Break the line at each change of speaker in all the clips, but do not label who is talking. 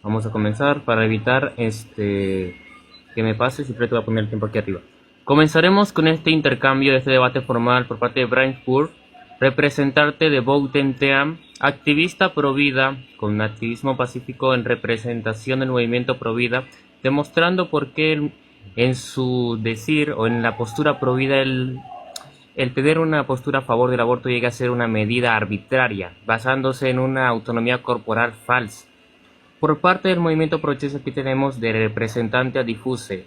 Vamos a comenzar para evitar que me pase, siempre te voy a poner el tiempo aquí arriba. Comenzaremos con este intercambio, este debate formal por parte de Brian Poor, representante de Voten Team, activista pro vida, con activismo pacífico en representación del movimiento pro vida, demostrando por qué en su decir o en la postura pro vida el tener una postura a favor del aborto llega a ser una medida arbitraria, basándose en una autonomía corporal falsa. Por parte del movimiento pro-choice aquí tenemos de representante a Diffuse.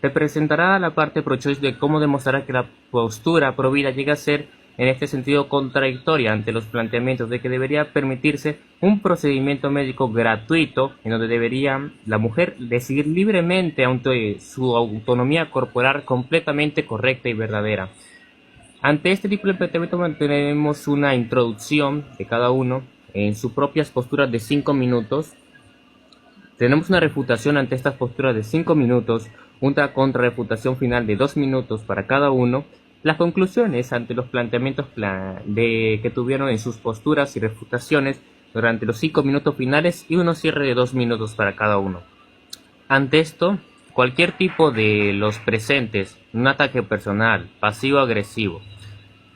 Representará a la parte pro-choice de cómo demostrará que la postura pro-vida llega a ser en este sentido contradictoria ante los planteamientos de que debería permitirse un procedimiento médico gratuito en donde debería la mujer decidir libremente su autonomía corporal completamente correcta y verdadera. Ante este tipo de planteamiento mantenemos una introducción de cada uno en sus propias posturas de 5 minutos. Tenemos una refutación ante estas posturas de 5 minutos, una contrarrefutación final de 2 minutos para cada uno, las conclusiones ante los planteamientos que tuvieron en sus posturas y refutaciones durante los 5 minutos finales y unos cierre de 2 minutos para cada uno. Ante esto, cualquier tipo de los presentes, un ataque personal, pasivo-agresivo,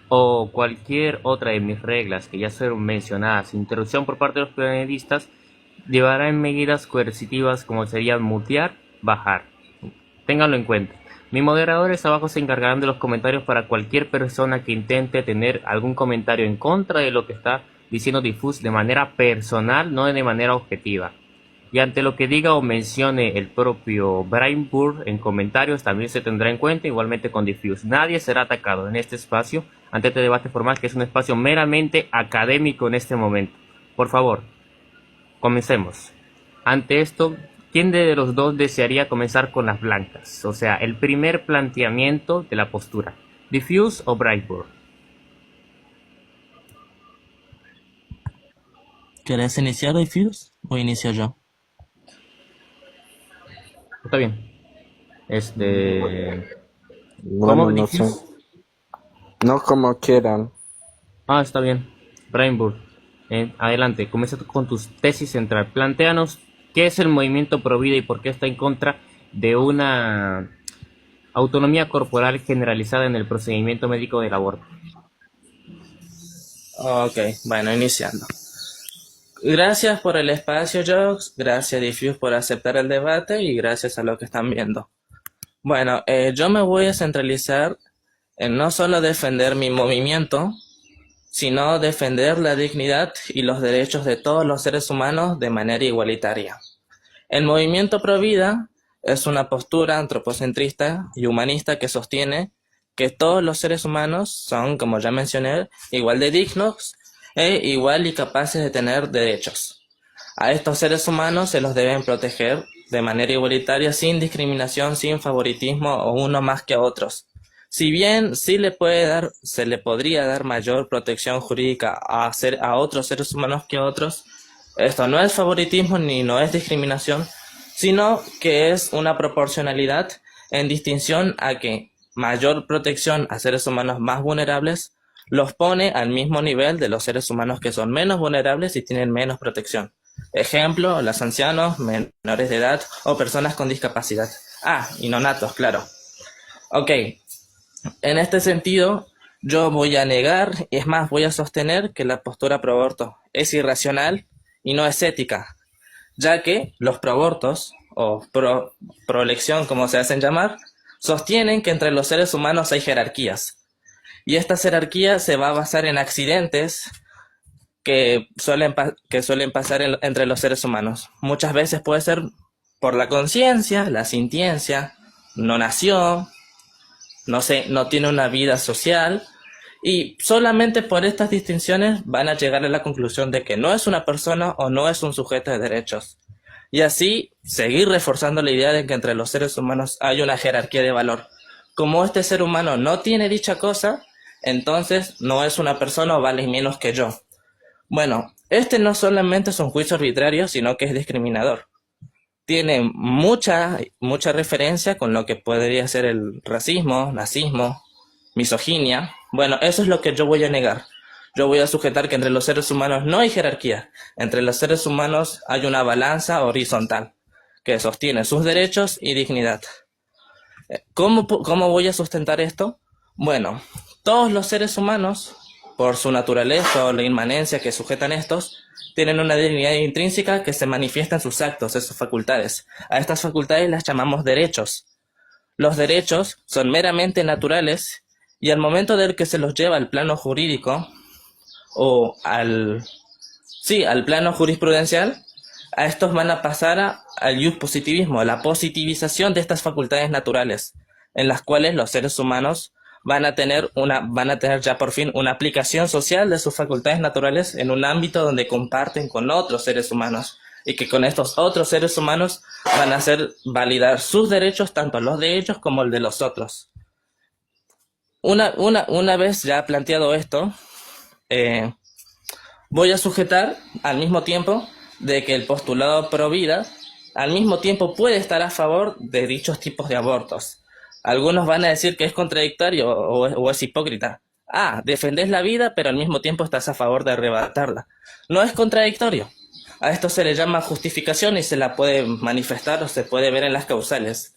o cualquier otra de mis reglas que ya fueron mencionadas, interrupción por parte de los periodistas, llevará en medidas coercitivas como sería mutear, bajar. Ténganlo en cuenta. Mis moderadores abajo se encargarán de los comentarios para cualquier persona que intente tener algún comentario en contra de lo que está diciendo Diffuse de manera personal, no de manera objetiva. Y ante lo que diga o mencione el propio Brian Burr en comentarios también se tendrá en cuenta, igualmente con Diffuse. Nadie será atacado en este espacio ante este debate formal, que es un espacio meramente académico en este momento. Por favor, comencemos. Ante esto, ¿quién de los dos desearía comenzar con las blancas? O sea, el primer planteamiento de la postura. ¿Diffuse o Brian Burr?
¿Querés iniciar, Diffuse? ¿O inicio yo?
Está bien. ¿Cómo
Bueno, no sé.
Diffuse?
No como quieran.
Ah, está bien. Brian Burr, adelante, comienza con tus tesis central. Plantéanos qué es el movimiento pro vida y por qué está en contra de una autonomía corporal generalizada en el procedimiento médico del aborto.
Ok, bueno, iniciando. Gracias por el espacio, Jokes. Gracias, Diffuse, por aceptar el debate y gracias a los que están viendo. Bueno, yo me voy a centralizar en no solo defender mi movimiento, sino defender la dignidad y los derechos de todos los seres humanos de manera igualitaria. El movimiento pro vida es una postura antropocentrista y humanista que sostiene que todos los seres humanos son, como ya mencioné, igual de dignos e igual y capaces de tener derechos. A estos seres humanos se los deben proteger de manera igualitaria, sin discriminación, sin favoritismo o uno más que a otros. Si bien sí se le podría dar mayor protección jurídica a otros seres humanos que a otros, esto no es favoritismo ni no es discriminación, sino que es una proporcionalidad en distinción a que mayor protección a seres humanos más vulnerables los pone al mismo nivel de los seres humanos que son menos vulnerables y tienen menos protección. Ejemplo, los ancianos, menores de edad o personas con discapacidad. Ah, y nonatos, claro. Ok, en este sentido, yo voy a negar, y es más, voy a sostener que la postura pro aborto es irracional y no es ética, ya que los proabortos, o proelección como se hacen llamar, sostienen que entre los seres humanos hay jerarquías, y esta jerarquía se va a basar en accidentes que suelen pasar entre los seres humanos. Muchas veces puede ser por la conciencia, la sintiencia, no nació, no sé, no tiene una vida social, y solamente por estas distinciones van a llegar a la conclusión de que no es una persona o no es un sujeto de derechos. Y así seguir reforzando la idea de que entre los seres humanos hay una jerarquía de valor. Como este ser humano no tiene dicha cosa, entonces no es una persona o vale menos que yo. Bueno, este no solamente es un juicio arbitrario, sino que es discriminador. Tiene mucha referencia con lo que podría ser el racismo, nazismo, misoginia. Bueno, eso es lo que yo voy a negar. yo voy a sujetar que entre los seres humanos no hay jerarquía. Entre los seres humanos hay una balanza horizontal que sostiene sus derechos y dignidad. ¿Cómo voy a sustentar esto? Bueno, todos los seres humanos, por su naturaleza o la inmanencia que sujetan estos, tienen una dignidad intrínseca que se manifiesta en sus actos, en sus facultades. A estas facultades las llamamos derechos. Los derechos son meramente naturales y al momento del que se los lleva al plano jurídico o al plano jurisprudencial, a estos van a pasar al positivismo, a la positivización de estas facultades naturales, en las cuales los seres humanos van a tener ya por fin una aplicación social de sus facultades naturales en un ámbito donde comparten con otros seres humanos y que con estos otros seres humanos van a hacer validar sus derechos, tanto los de ellos como el de los otros. Una vez ya planteado esto, voy a sujetar al mismo tiempo de que el postulado pro vida al mismo tiempo puede estar a favor de dichos tipos de abortos. Algunos van a decir que es contradictorio o es hipócrita. Defendés la vida, pero al mismo tiempo estás a favor de arrebatarla. No es contradictorio. A esto se le llama justificación y se la puede manifestar o se puede ver en las causales.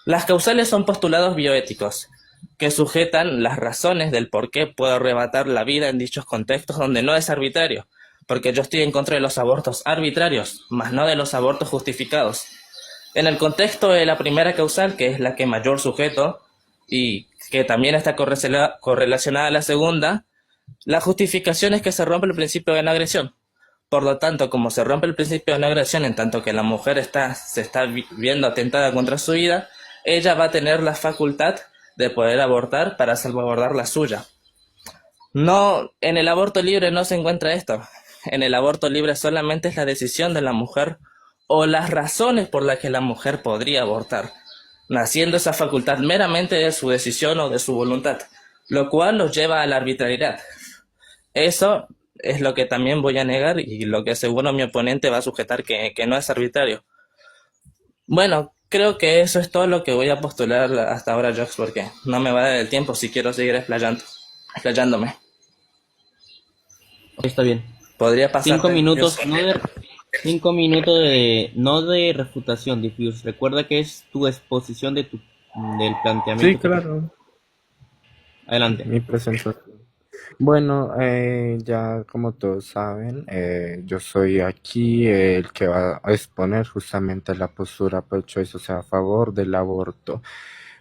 Las causales son postulados bioéticos que sujetan las razones del por qué puedo arrebatar la vida en dichos contextos donde no es arbitrario, porque yo estoy en contra de los abortos arbitrarios, más no de los abortos justificados. En el contexto de la primera causal, que es la que mayor sujeto y que también está correlacionada a la segunda, la justificación es que se rompe el principio de no agresión. Por lo tanto, como se rompe el principio de no agresión en tanto que la mujer se está viendo atentada contra su vida, ella va a tener la facultad de poder abortar para salvaguardar la suya. No, en el aborto libre no se encuentra esto. En el aborto libre solamente es la decisión de la mujer o las razones por las que la mujer podría abortar, naciendo esa facultad meramente de su decisión o de su voluntad, lo cual los lleva a la arbitrariedad. Eso es lo que también voy a negar y lo que seguro mi oponente va a sujetar que no es arbitrario. Bueno, creo que eso es todo lo que voy a postular hasta ahora, Jox, porque no me va a dar el tiempo si quiero seguir explayándome.
Está bien.
Podría pasar
5 minutos, no de refutación, Diffuse. Recuerda que es tu exposición del planteamiento.
Sí, claro.
Adelante.
Mi presentación. Bueno, ya como todos saben, yo soy aquí el que va a exponer justamente la postura pro-choice, o sea, a favor del aborto,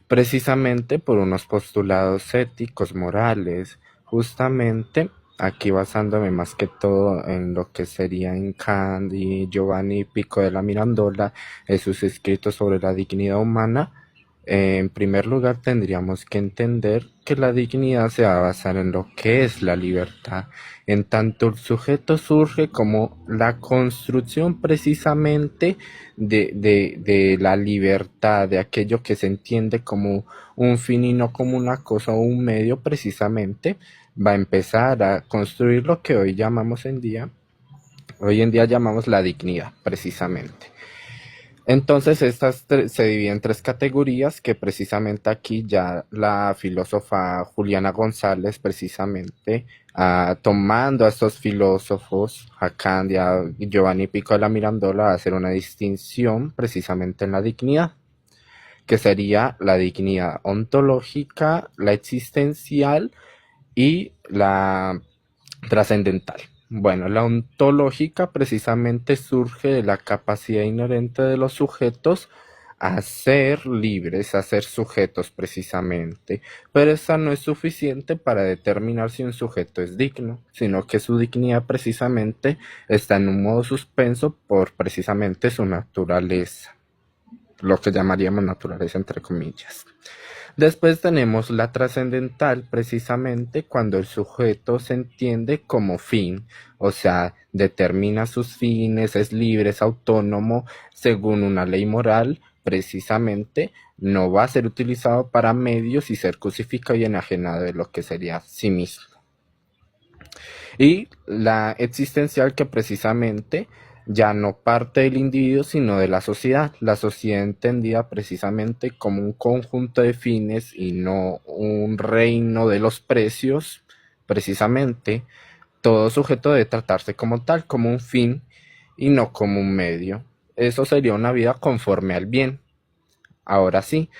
precisamente por unos postulados éticos, morales, justamente aquí basándome más que todo en lo que serían Kant y Giovanni Pico de la Mirandola, en sus escritos sobre la dignidad humana. En primer lugar, tendríamos que entender que la dignidad se va a basar en lo que es la libertad, en tanto el sujeto surge como la construcción precisamente de la libertad, de aquello que se entiende como un fin y no como una cosa o un medio, precisamente va a empezar a construir lo que hoy en día llamamos la dignidad, precisamente. Entonces estas se dividen en 3 categorías que precisamente aquí ya la filósofa Juliana González precisamente tomando a estos filósofos, a Kant y a Giovanni Pico de la Mirandola, a hacer una distinción precisamente en la dignidad, que sería la dignidad ontológica, la existencial y la trascendental. Bueno, la ontológica precisamente surge de la capacidad inherente de los sujetos a ser libres, a ser sujetos precisamente, pero esa no es suficiente para determinar si un sujeto es digno, sino que su dignidad precisamente está en un modo suspenso por precisamente su naturaleza, lo que llamaríamos naturaleza entre comillas. Después tenemos la trascendental, precisamente cuando el sujeto se entiende como fin, o sea, determina sus fines, es libre, es autónomo, según una ley moral, precisamente no va a ser utilizado para medios y ser crucificado y enajenado de lo que sería sí mismo. Y la existencial, que precisamente ya no parte del individuo sino de la sociedad entendida precisamente como un conjunto de fines y no un reino de los precios, Precisamente, todo sujeto debe tratarse como tal, como un fin y no como un medio. Eso sería una vida conforme al bien. Ahora sí,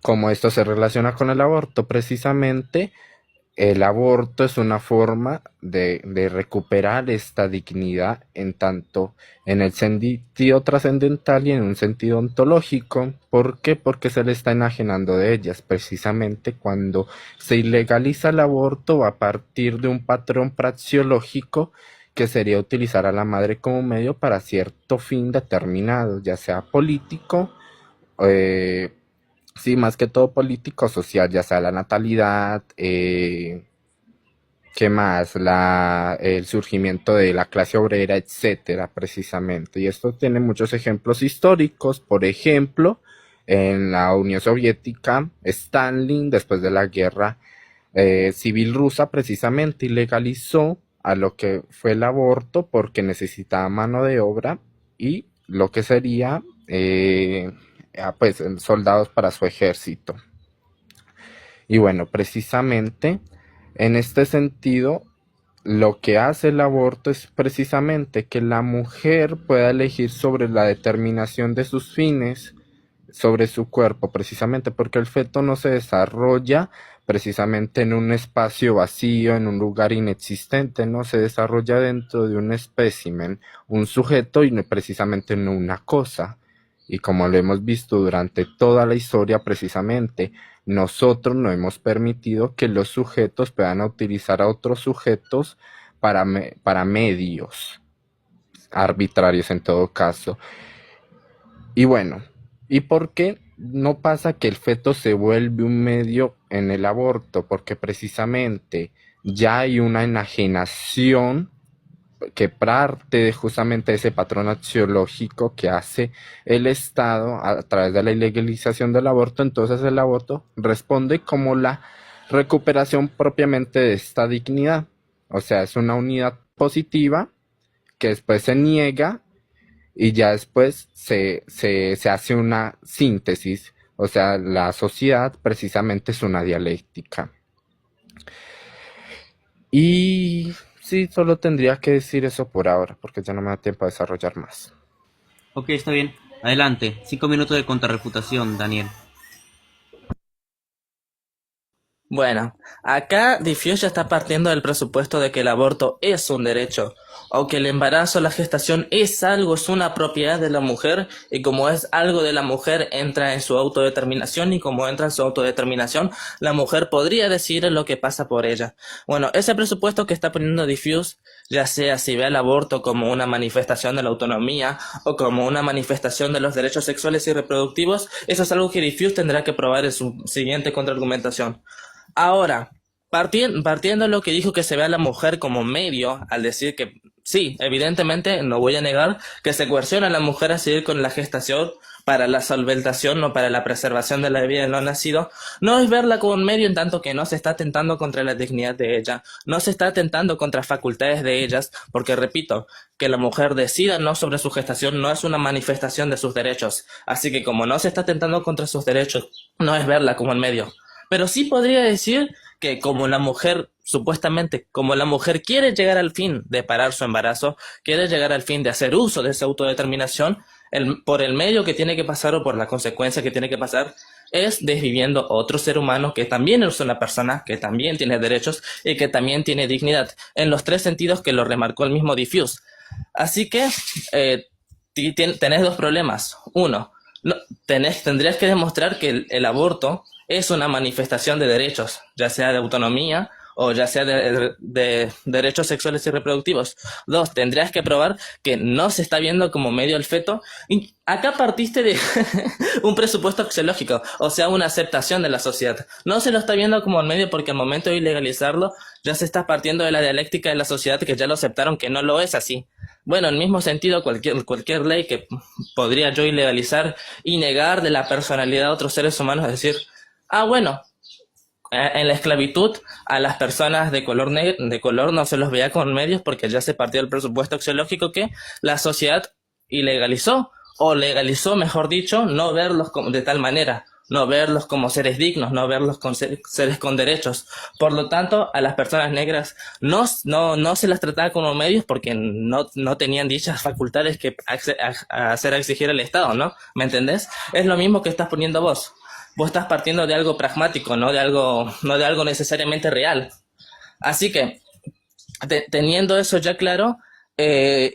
como esto se relaciona con el aborto, precisamente el aborto es una forma de recuperar esta dignidad en tanto en el sentido trascendental y en un sentido ontológico. ¿Por qué? Porque se le está enajenando de ellas. Precisamente cuando se ilegaliza el aborto va a partir de un patrón praxeológico que sería utilizar a la madre como medio para cierto fin determinado, ya sea político, eh, sí, más que todo político, social, ya sea la natalidad, ¿qué más? El surgimiento de la clase obrera, etcétera, precisamente. Y esto tiene muchos ejemplos históricos. Por ejemplo, en la Unión Soviética, Stalin, después de la guerra civil rusa, precisamente ilegalizó a lo que fue el aborto porque necesitaba mano de obra y lo que sería, pues, soldados para su ejército. Y bueno, precisamente en este sentido, lo que hace el aborto es precisamente que la mujer pueda elegir sobre la determinación de sus fines, sobre su cuerpo, precisamente porque el feto no se desarrolla precisamente en un espacio vacío, en un lugar inexistente, no se desarrolla dentro de un espécimen, un sujeto y no precisamente no una cosa. Y como lo hemos visto durante toda la historia, precisamente nosotros no hemos permitido que los sujetos puedan utilizar a otros sujetos para medios arbitrarios en todo caso. Y bueno, ¿y por qué no pasa que el feto se vuelve un medio en el aborto? Porque precisamente ya hay una enajenación que parte de justamente ese patrón axiológico que hace el Estado a través de la ilegalización del aborto. Entonces el aborto responde como la recuperación propiamente de esta dignidad. O sea, es una unidad positiva que después se niega y ya después se hace una síntesis. O sea, la sociedad precisamente es una dialéctica. Y sí, solo tendría que decir eso por ahora, porque ya no me da tiempo a desarrollar más.
Ok, está bien. Adelante. 5 minutos de contrarrefutación, Daniel.
Bueno, acá Diffuse ya está partiendo del presupuesto de que el aborto es un derecho, o que el embarazo, la gestación es algo, es una propiedad de la mujer, y como es algo de la mujer, entra en su autodeterminación, y como entra en su autodeterminación, la mujer podría decidir lo que pasa por ella. Bueno, ese presupuesto que está poniendo Diffuse, ya sea si ve al aborto como una manifestación de la autonomía, o como una manifestación de los derechos sexuales y reproductivos, eso es algo que Diffuse tendrá que probar en su siguiente contraargumentación. Ahora, partiendo de lo que dijo que se ve a la mujer como medio, al decir que sí, evidentemente no voy a negar que se coerciona a la mujer a seguir con la gestación para la solventación o para la preservación de la vida del no nacido, no es verla como un medio en tanto que no se está atentando contra la dignidad de ella, no se está atentando contra facultades de ellas, porque repito, que la mujer decida no sobre su gestación no es una manifestación de sus derechos, así que como no se está atentando contra sus derechos, no es verla como un medio. Pero sí podría decir que como la mujer, supuestamente, como la mujer quiere llegar al fin de parar su embarazo, quiere llegar al fin de hacer uso de esa autodeterminación, por el medio que tiene que pasar o por la consecuencia que tiene que pasar, es desviviendo otro ser humano que también es una persona, que también tiene derechos y que también tiene dignidad, en los tres sentidos que lo remarcó el mismo Diffuse. Así que tenés dos problemas. Uno, tendrías que demostrar que el aborto es una manifestación de derechos, ya sea de autonomía o ya sea de derechos sexuales y reproductivos. Dos, tendrías que probar que no se está viendo como medio el feto. Y acá partiste de un presupuesto axiológico, o sea, una aceptación de la sociedad. No se lo está viendo como el medio porque al momento de ilegalizarlo ya se está partiendo de la dialéctica de la sociedad que ya lo aceptaron que no lo es así. Bueno, en el mismo sentido, cualquier ley que podría yo ilegalizar y negar de la personalidad de otros seres humanos, es decir, bueno, en la esclavitud a las personas de color no se los veía con medios porque ya se partió del presupuesto axiológico que la sociedad ilegalizó, o legalizó, mejor dicho, no verlos de tal manera. no verlos como seres dignos, no verlos como seres con derechos. Por lo tanto, a las personas negras no se las trataba como medios porque no tenían dichas facultades que hacer exigir al Estado, ¿no? ¿Me entendés? Es lo mismo que estás poniendo vos. Vos estás partiendo de algo pragmático, no de algo necesariamente real. Así que, teniendo eso ya claro,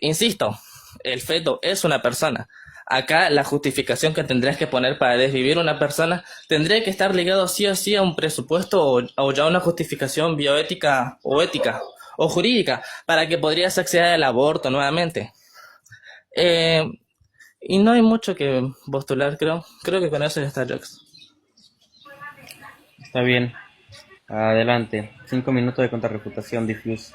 insisto, el feto es una persona. Acá la justificación que tendrías que poner para desvivir una persona tendría que estar ligado sí o sí a un presupuesto o ya una justificación bioética o ética o jurídica para que podrías acceder al aborto nuevamente. Eh, y no hay mucho que postular, creo. Creo que con eso ya está, Jox.
Está bien. Adelante. 5 minutos de contrarrefutación, Diffuse.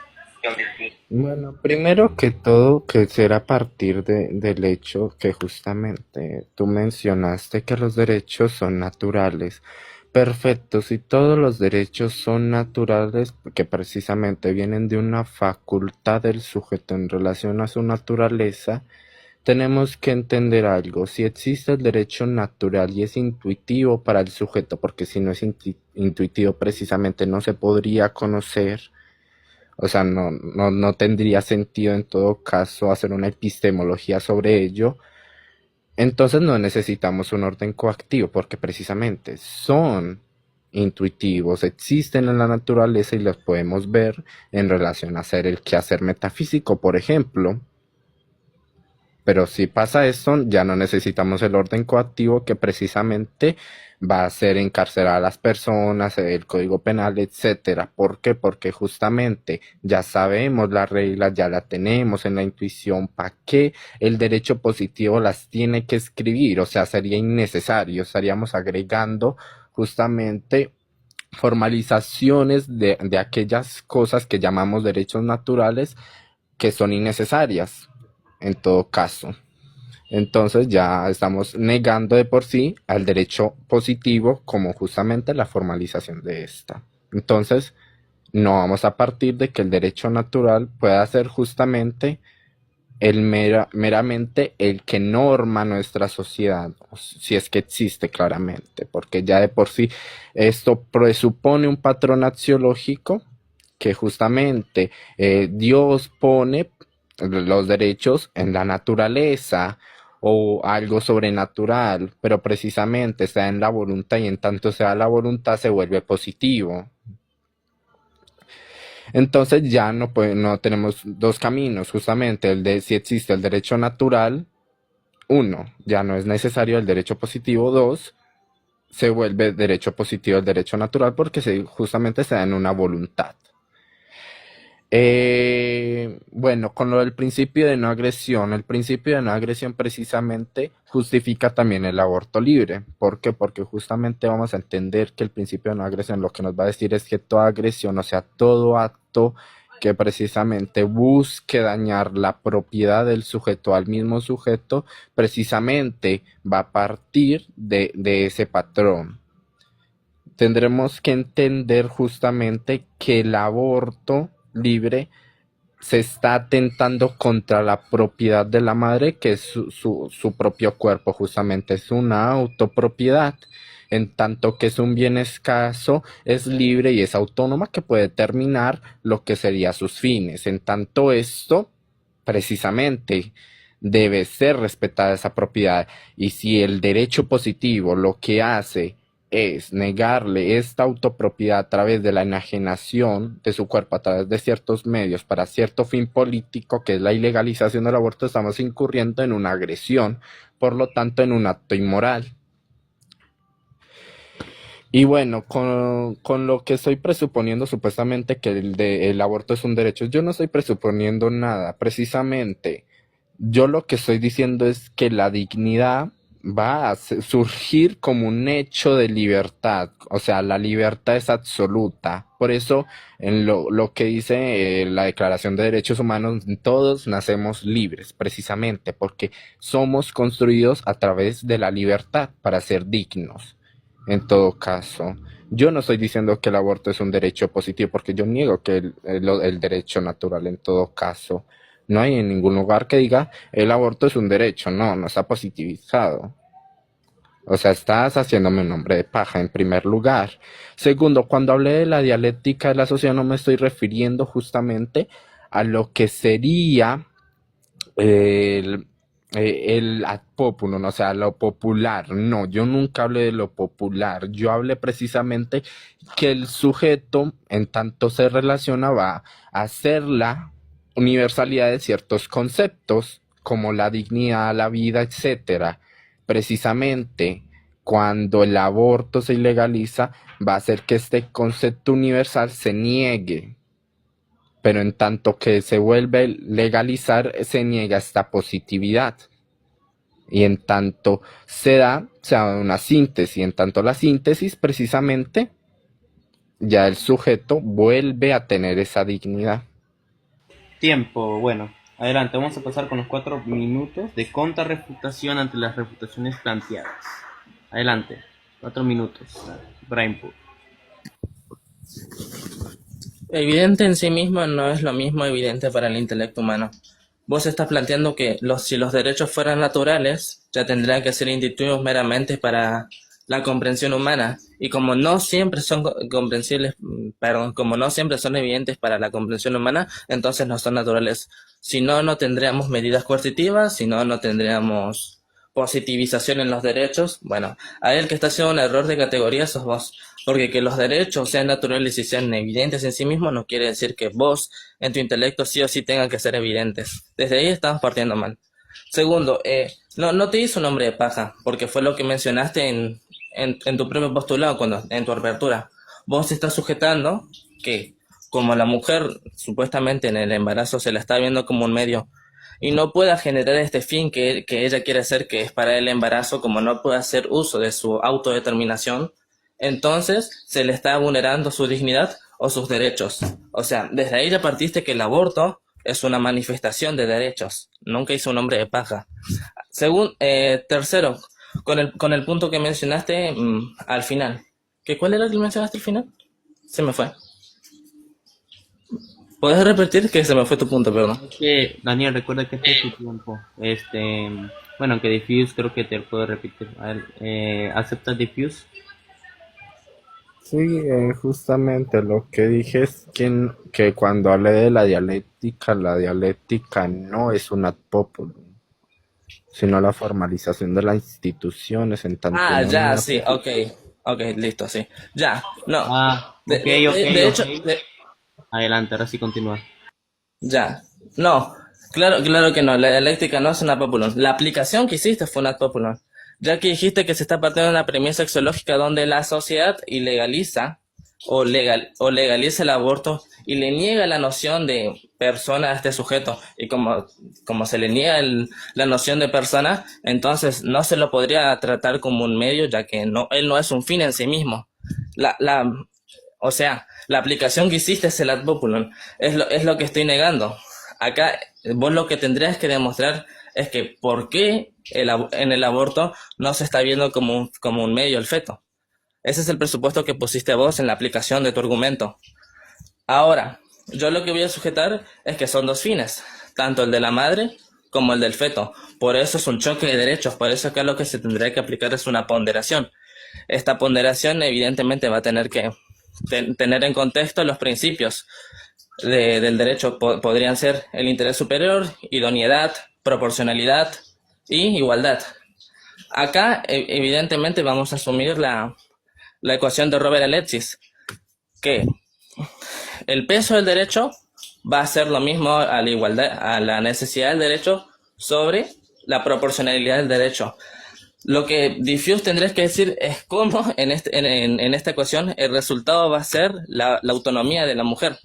Bueno, primero que todo, que será a partir del hecho que justamente tú mencionaste que los derechos son naturales. Perfecto, si todos los derechos son naturales, que precisamente vienen de una facultad del sujeto en relación a su naturaleza, tenemos que entender algo. Si existe el derecho natural y es intuitivo para el sujeto, porque si no es intuitivo precisamente no se podría conocer, o sea, no tendría sentido en todo caso hacer una epistemología sobre ello. Entonces no necesitamos un orden coactivo porque precisamente son intuitivos, existen en la naturaleza y los podemos ver en relación a hacer el quehacer metafísico, por ejemplo. Pero si pasa esto, ya no necesitamos el orden coactivo que precisamente va a hacer encarcelar a las personas, el código penal, etcétera. ¿Por qué? Porque justamente ya sabemos las reglas, ya la tenemos en la intuición. ¿Para qué el derecho positivo las tiene que escribir? O sea, sería innecesario. Estaríamos agregando justamente formalizaciones de aquellas cosas que llamamos derechos naturales que son innecesarias en todo caso. Entonces ya estamos negando de por sí al derecho positivo como justamente la formalización de esta. Entonces no vamos a partir de que el derecho natural pueda ser justamente meramente el que norma nuestra sociedad, si es que existe claramente, porque ya de por sí esto presupone un patrón axiológico que justamente Dios pone los derechos en la naturaleza o algo sobrenatural, pero precisamente está en la voluntad y en tanto sea la voluntad se vuelve positivo. Entonces ya no tenemos dos caminos, justamente el de si existe el derecho natural, uno, ya no es necesario el derecho positivo, dos, se vuelve derecho positivo el derecho natural porque justamente se da en una voluntad. Bueno, con lo del principio de no agresión, el principio de no agresión precisamente justifica también el aborto libre. ¿Por qué? Porque justamente vamos a entender que el principio de no agresión lo que nos va a decir es que toda agresión, o sea, todo acto que precisamente busque dañar la propiedad del sujeto al mismo sujeto, precisamente va a partir de ese patrón. Tendremos que entender justamente que el aborto libre se está atentando contra la propiedad de la madre, que es su propio cuerpo, justamente es una autopropiedad, en tanto que es un bien escaso, es libre y es autónoma que puede determinar lo que serían sus fines. En tanto esto, precisamente, debe ser respetada esa propiedad. Y si el derecho positivo lo que hace es negarle esta autopropiedad a través de la enajenación de su cuerpo a través de ciertos medios para cierto fin político, que es la ilegalización del aborto, estamos incurriendo en una agresión, por lo tanto en un acto inmoral. Y bueno, con lo que estoy presuponiendo supuestamente que el aborto es un derecho, yo no estoy presuponiendo nada, precisamente yo lo que estoy diciendo es que la dignidad va a surgir como un hecho de libertad, o sea, la libertad es absoluta. Por eso, en lo que dice la Declaración de Derechos Humanos, todos nacemos libres, precisamente, porque somos construidos a través de la libertad para ser dignos. En todo caso, yo no estoy diciendo que el aborto es un derecho positivo, porque yo niego que el derecho natural en todo caso. No hay en ningún lugar que diga el aborto es un derecho, no está positivizado. O sea, estás haciéndome un hombre de paja en primer lugar. Segundo, cuando hablé de la dialéctica de la sociedad no me estoy refiriendo justamente a lo que sería el, el ad populum, o sea, lo popular. No, yo nunca hablé de lo popular. Yo hablé precisamente que el sujeto, en tanto se relaciona, va a hacer la universalidad de ciertos conceptos, como la dignidad, la vida, etcétera. Precisamente cuando el aborto se ilegaliza, va a hacer que este concepto universal se niegue, pero en tanto que se vuelve legalizar, se niega esta positividad. Y en tanto se da una síntesis, y en tanto la síntesis, precisamente, ya el sujeto vuelve a tener esa dignidad.
Tiempo, bueno. Adelante, vamos a pasar con los 4 minutos de contrarrefutación ante las refutaciones planteadas. Adelante, 4 minutos. Brainpool.
Evidente en sí mismo no es lo mismo evidente para el intelecto humano. Vos estás planteando que si los derechos fueran naturales, ya tendrían que ser instituidos meramente para la comprensión humana. Y como no siempre son comprensibles, perdón, como no siempre son evidentes para la comprensión humana, entonces no son naturales. Si no, no tendríamos medidas coercitivas, si no, no tendríamos positivización en los derechos. Bueno, ahí el que está haciendo un error de categoría sos vos. Porque que los derechos sean naturales y sean evidentes en sí mismos no quiere decir que vos en tu intelecto sí o sí tengan que ser evidentes. Desde ahí estamos partiendo mal. Segundo, no te hizo un hombre de paja, porque fue lo que mencionaste en tu propio postulado, en tu apertura. Vos estás sujetando que como la mujer supuestamente en el embarazo se la está viendo como un medio y no pueda generar este fin que ella quiere hacer, que es para el embarazo, como no puede hacer uso de su autodeterminación, entonces se le está vulnerando su dignidad o sus derechos. O sea, desde ahí ya partiste que el aborto es una manifestación de derechos. Nunca hizo un hombre de paja. Tercero, con el punto que mencionaste al final. ¿Cuál era el que mencionaste al final? Se me fue. ¿Puedes repetir? Que se me fue tu punto, perdón.
Es que, Daniel, recuerda que este es tu tiempo. Bueno, que Diffuse creo que te lo puedo repetir. A ver, ¿aceptas Diffuse?
Sí, justamente lo que dije es que cuando hablé de la dialéctica no es un ad populum, sino la formalización de las instituciones en tanto
Ah,
una
ya,
unidad
sí, ok, listo, sí. Ya, no.
Ah,
De,
ok,
de,
ok,
de, de hecho,
ok. Adelante, ahora sí continúa.
ya. No, claro que no. La dialéctica no es una populum. La aplicación que hiciste fue una populum. Ya que dijiste que se está partiendo de una premisa axiológica donde la sociedad ilegaliza o legaliza el aborto y le niega la noción de persona a este sujeto. Y como se le niega la noción de persona, entonces no se lo podría tratar como un medio, ya que él no es un fin en sí mismo. La, la, o sea, la aplicación que hiciste es el ad populum. Es lo que estoy negando. Acá vos lo que tendrías que demostrar es que por qué en el aborto no se está viendo como un medio el feto. Ese es el presupuesto que pusiste vos en la aplicación de tu argumento. Ahora, yo lo que voy a sujetar es que son dos fines, tanto el de la madre como el del feto. Por eso es un choque de derechos, por eso acá lo que se tendría que aplicar es una ponderación. Esta ponderación evidentemente va a tener que tener en contexto los principios del derecho. Podrían ser el interés superior, idoneidad, proporcionalidad y igualdad. Acá evidentemente vamos a asumir la ecuación de Robert Alexis, que el peso del derecho va a ser lo mismo a la igualdad, a la necesidad del derecho sobre la proporcionalidad del derecho. Lo que Diffuse tendrías que decir es cómo en esta ecuación el resultado va a ser la autonomía de la mujer,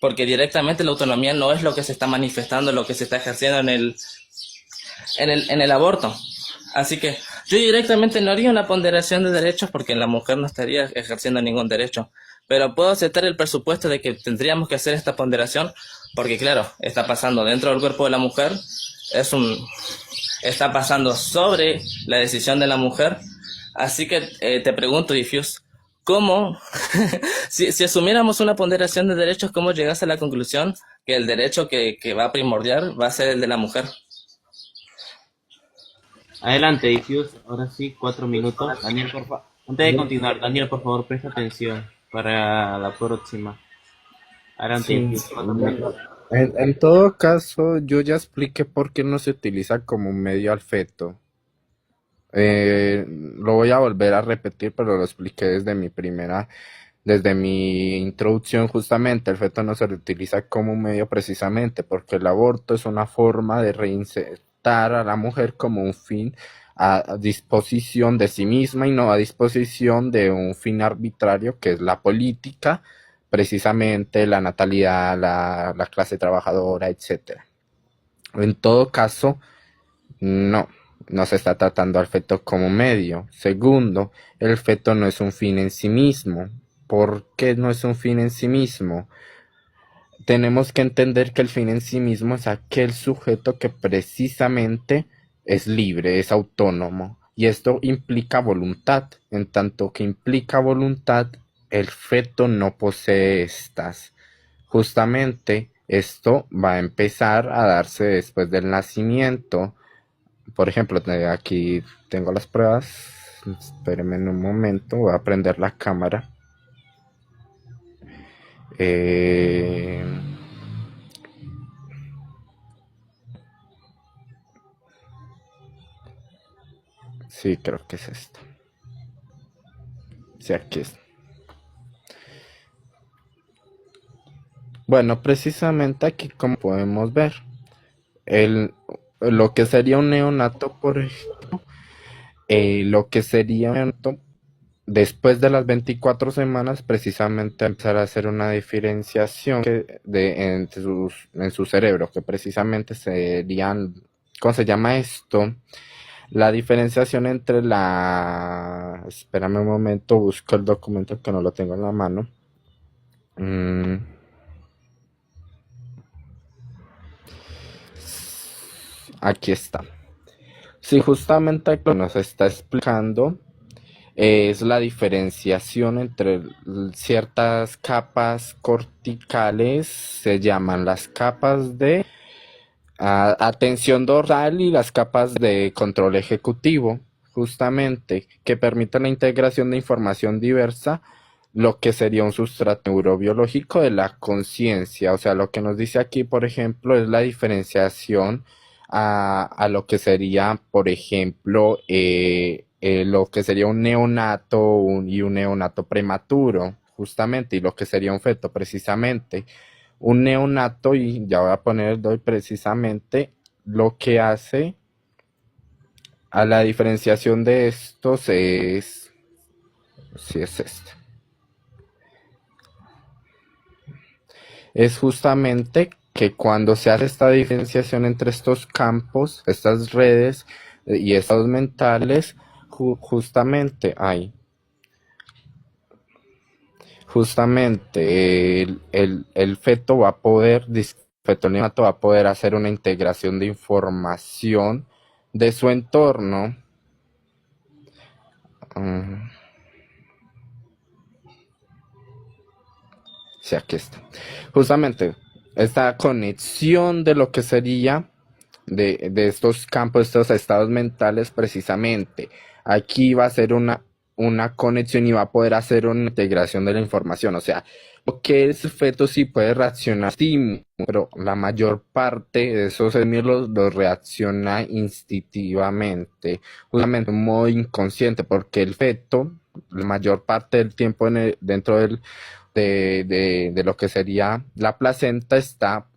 porque directamente la autonomía no es lo que se está manifestando, lo que se está ejerciendo en el aborto. Así que yo directamente no haría una ponderación de derechos porque la mujer no estaría ejerciendo ningún derecho. Pero puedo aceptar el presupuesto de que tendríamos que hacer esta ponderación porque, claro, está pasando dentro del cuerpo de la mujer, está pasando sobre la decisión de la mujer. Así que te pregunto, Diffuse, ¿cómo, si asumiéramos una ponderación de derechos, cómo llegas a la conclusión que el derecho que va a primordiar va a ser el de la mujer?
Adelante, Diffuse. Ahora sí, 4 minutos. Daniel, por favor. Antes de continuar, Daniel, por favor, presta atención para la próxima. Adelante,
Sí,
Diffuse. 4 minutos.
bueno, en todo caso, yo ya expliqué por qué no se utiliza como un medio al feto. Lo voy a volver a repetir, pero lo expliqué desde mi introducción justamente. El feto no se utiliza como un medio precisamente porque el aborto es una forma de reinsertar a la mujer como un fin a disposición de sí misma y no a disposición de un fin arbitrario que es la política, precisamente la natalidad, la clase trabajadora, etcétera. En todo caso, no, no se está tratando al feto como medio. Segundo, el feto no es un fin en sí mismo. ¿Por qué no es un fin en sí mismo? Tenemos que entender que el fin en sí mismo es aquel sujeto que precisamente es libre, es autónomo. Y esto implica voluntad. En tanto que implica voluntad, el feto no posee estas. Justamente esto va a empezar a darse después del nacimiento. Por ejemplo, aquí tengo las pruebas. Espérenme en un momento, voy a prender la cámara. Eh, sí, creo que es esto. Sí, aquí es. Bueno, precisamente aquí como podemos ver, el, lo que sería un neonato, por ejemplo, lo que sería un neonato después de las 24 semanas, precisamente empezar a hacer una diferenciación en su cerebro, que precisamente serían, ¿cómo se llama esto? La diferenciación entre Espérame un momento, busco el documento que no lo tengo en la mano. Mm, aquí está. Sí, justamente lo que nos está explicando es la diferenciación entre ciertas capas corticales, se llaman las capas de atención dorsal y las capas de control ejecutivo, justamente, que permiten la integración de información diversa, lo que sería un sustrato neurobiológico de la conciencia. O sea, lo que nos dice aquí, por ejemplo, es la diferenciación a lo que sería, por ejemplo, lo que sería un neonato y un neonato prematuro, justamente, y lo que sería un feto, precisamente. Un neonato, y ya voy a poner doy precisamente lo que hace a la diferenciación de estos es, si es este, es justamente que cuando se hace esta diferenciación entre estos campos, estas redes y estados mentales, justamente hay, justamente el feto va a poder, feto neonato va a poder hacer una integración de información de su entorno. Mm, sí, aquí está. Justamente, esta conexión de lo que sería de estos campos, estos estados mentales, precisamente. Aquí va a ser una conexión y va a poder hacer una integración de la información. O sea, lo que es feto sí puede reaccionar estímulo, pero la mayor parte de esos estímulos los reacciona instintivamente, justamente de un modo inconsciente, porque el feto, la mayor parte del tiempo dentro de lo que sería la placenta está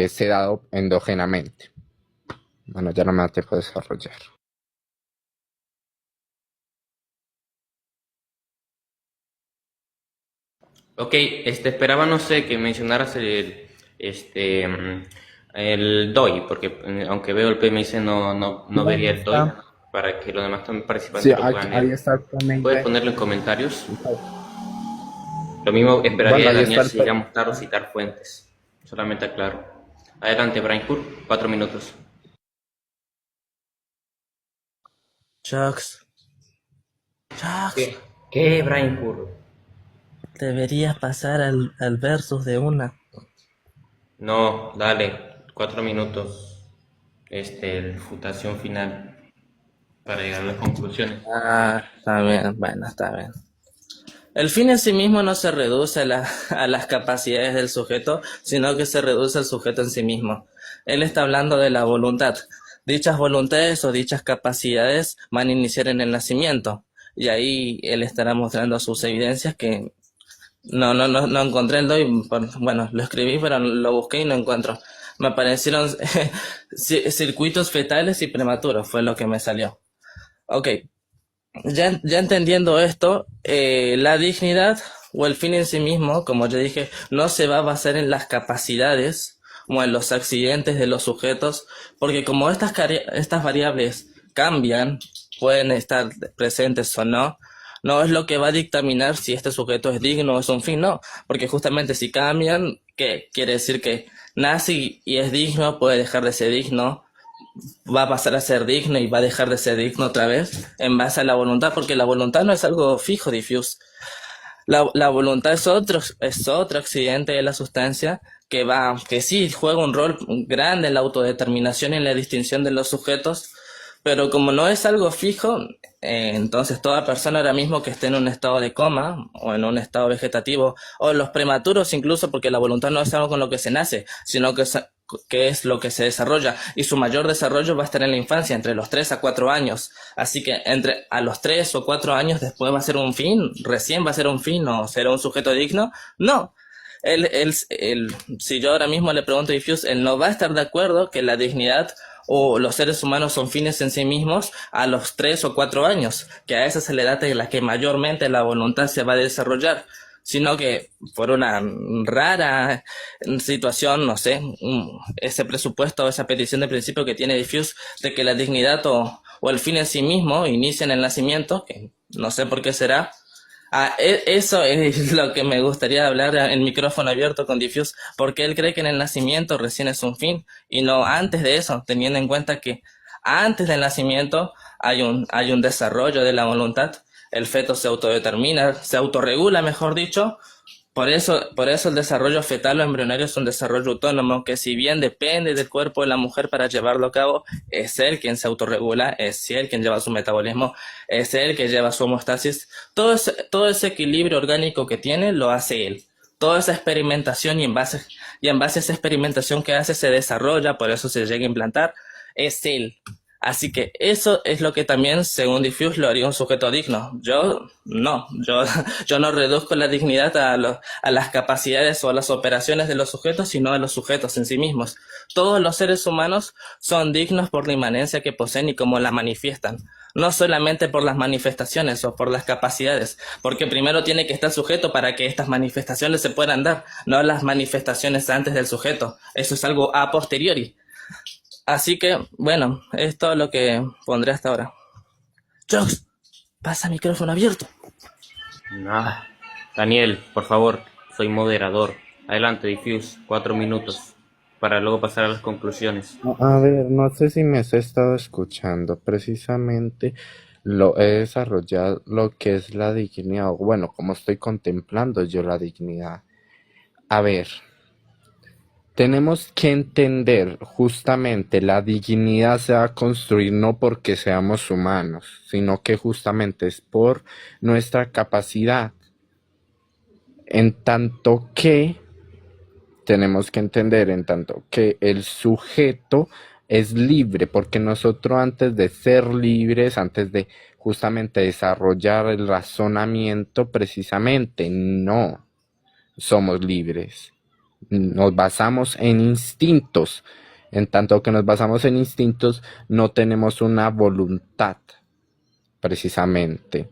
sedado endógenamente. Bueno, ya no me da tiempo de desarrollar.
Ok, esperaba, no sé, que mencionaras el DOI, porque aunque veo el PMS no
Ahí
vería el DOI,
está.
para que los demás también
Sí,
participantes lo puedan
ahí
leer.
está el
¿Puedes
PNID.
ponerlo en comentarios? Lo mismo esperaría
Bueno,
de
ahí
Daniel
está
si llegamos tarde o citar fuentes. Solamente aclaro. Adelante, Brian Kur, 4 minutos.
Jux, Jux,
¿Qué, Brian Kur?
deberías pasar al versus de una.
No, dale, 4 minutos. Futación final. para llegar a las conclusiones.
Ah, está bien, bueno, está bien. El fin en sí mismo no se reduce a las capacidades del sujeto, sino que se reduce al sujeto en sí mismo. Él está hablando de la voluntad. Dichas voluntades o dichas capacidades van a iniciar en el nacimiento. Y ahí él estará mostrando sus evidencias que no encontré el doy. Bueno, lo escribí, pero lo busqué y no encuentro. Me aparecieron circuitos fetales y prematuros, fue lo que me salió. Ok, ya entendiendo esto, la dignidad o el fin en sí mismo, como ya dije, no se va a basar en las capacidades o en los accidentes de los sujetos, porque como estas variables cambian, pueden estar presentes o no, no es lo que va a dictaminar si este sujeto es digno o es un fin, no, porque justamente si cambian, ¿qué quiere decir? Que nace y es digno, puede dejar de ser digno, va a pasar a ser digno y va a dejar de ser digno otra vez en base a la voluntad, porque la voluntad no es algo fijo, diffuse. La voluntad es otro accidente de la sustancia que sí juega un rol grande en la autodeterminación y en la distinción de los sujetos, pero como no es algo fijo, entonces toda persona ahora mismo que esté en un estado de coma o en un estado vegetativo, o los prematuros incluso, porque la voluntad no es algo con lo que se nace, sino que es lo que se desarrolla, y su mayor desarrollo va a estar en la infancia, entre los 3 a 4 años. Así que a los 3 o 4 años después va a ser un fin, recién va a ser un fin, o será un sujeto digno. No. Si yo ahora mismo le pregunto a Diffuse, él no va a estar de acuerdo que la dignidad o los seres humanos son fines en sí mismos a los 3 o 4 años, que a esa es la edad en la que mayormente la voluntad se va a desarrollar, sino que por una rara situación, no sé, ese presupuesto o esa petición de principio que tiene Diffuse de que la dignidad o el fin en sí mismo inicia en el nacimiento, que no sé por qué será. Eso es lo que me gustaría hablar en micrófono abierto con Diffuse, porque él cree que en el nacimiento recién es un fin y no antes de eso, teniendo en cuenta que antes del nacimiento hay un desarrollo de la voluntad, el feto se autodetermina, se autorregula, mejor dicho. Por eso el desarrollo fetal o embrionario es un desarrollo autónomo que, si bien depende del cuerpo de la mujer para llevarlo a cabo, es él quien se autorregula, es él quien lleva su metabolismo, es él que lleva su homeostasis. Todo ese equilibrio orgánico que tiene lo hace él. Toda esa experimentación y en base a esa experimentación que hace se desarrolla, por eso se llega a implantar, es él. Así que eso es lo que también, según Diffuse, lo haría un sujeto digno. Yo no, yo no reduzco la dignidad a las capacidades o a las operaciones de los sujetos, sino a los sujetos en sí mismos. Todos los seres humanos son dignos por la inmanencia que poseen y cómo la manifiestan. No solamente por las manifestaciones o por las capacidades, porque primero tiene que estar sujeto para que estas manifestaciones se puedan dar, no las manifestaciones antes del sujeto. Eso es algo a posteriori. Así que, bueno, es todo lo que pondré hasta ahora. Jokes, pasa micrófono abierto.
Ah, Daniel, por favor, soy moderador. Adelante, Diffuse, 4 minutos para luego pasar a las conclusiones.
A ver, no sé si me has estado escuchando. Precisamente lo he desarrollado lo que es la dignidad, o bueno, como estoy contemplando yo la dignidad. A ver, tenemos que entender justamente la dignidad se va a construir no porque seamos humanos, sino que justamente es por nuestra capacidad. En tanto que tenemos que entender, en tanto que el sujeto es libre, porque nosotros antes de ser libres, antes de justamente desarrollar el razonamiento, precisamente no somos libres. Nos basamos en instintos. En tanto que nos basamos en instintos, no tenemos una voluntad, precisamente.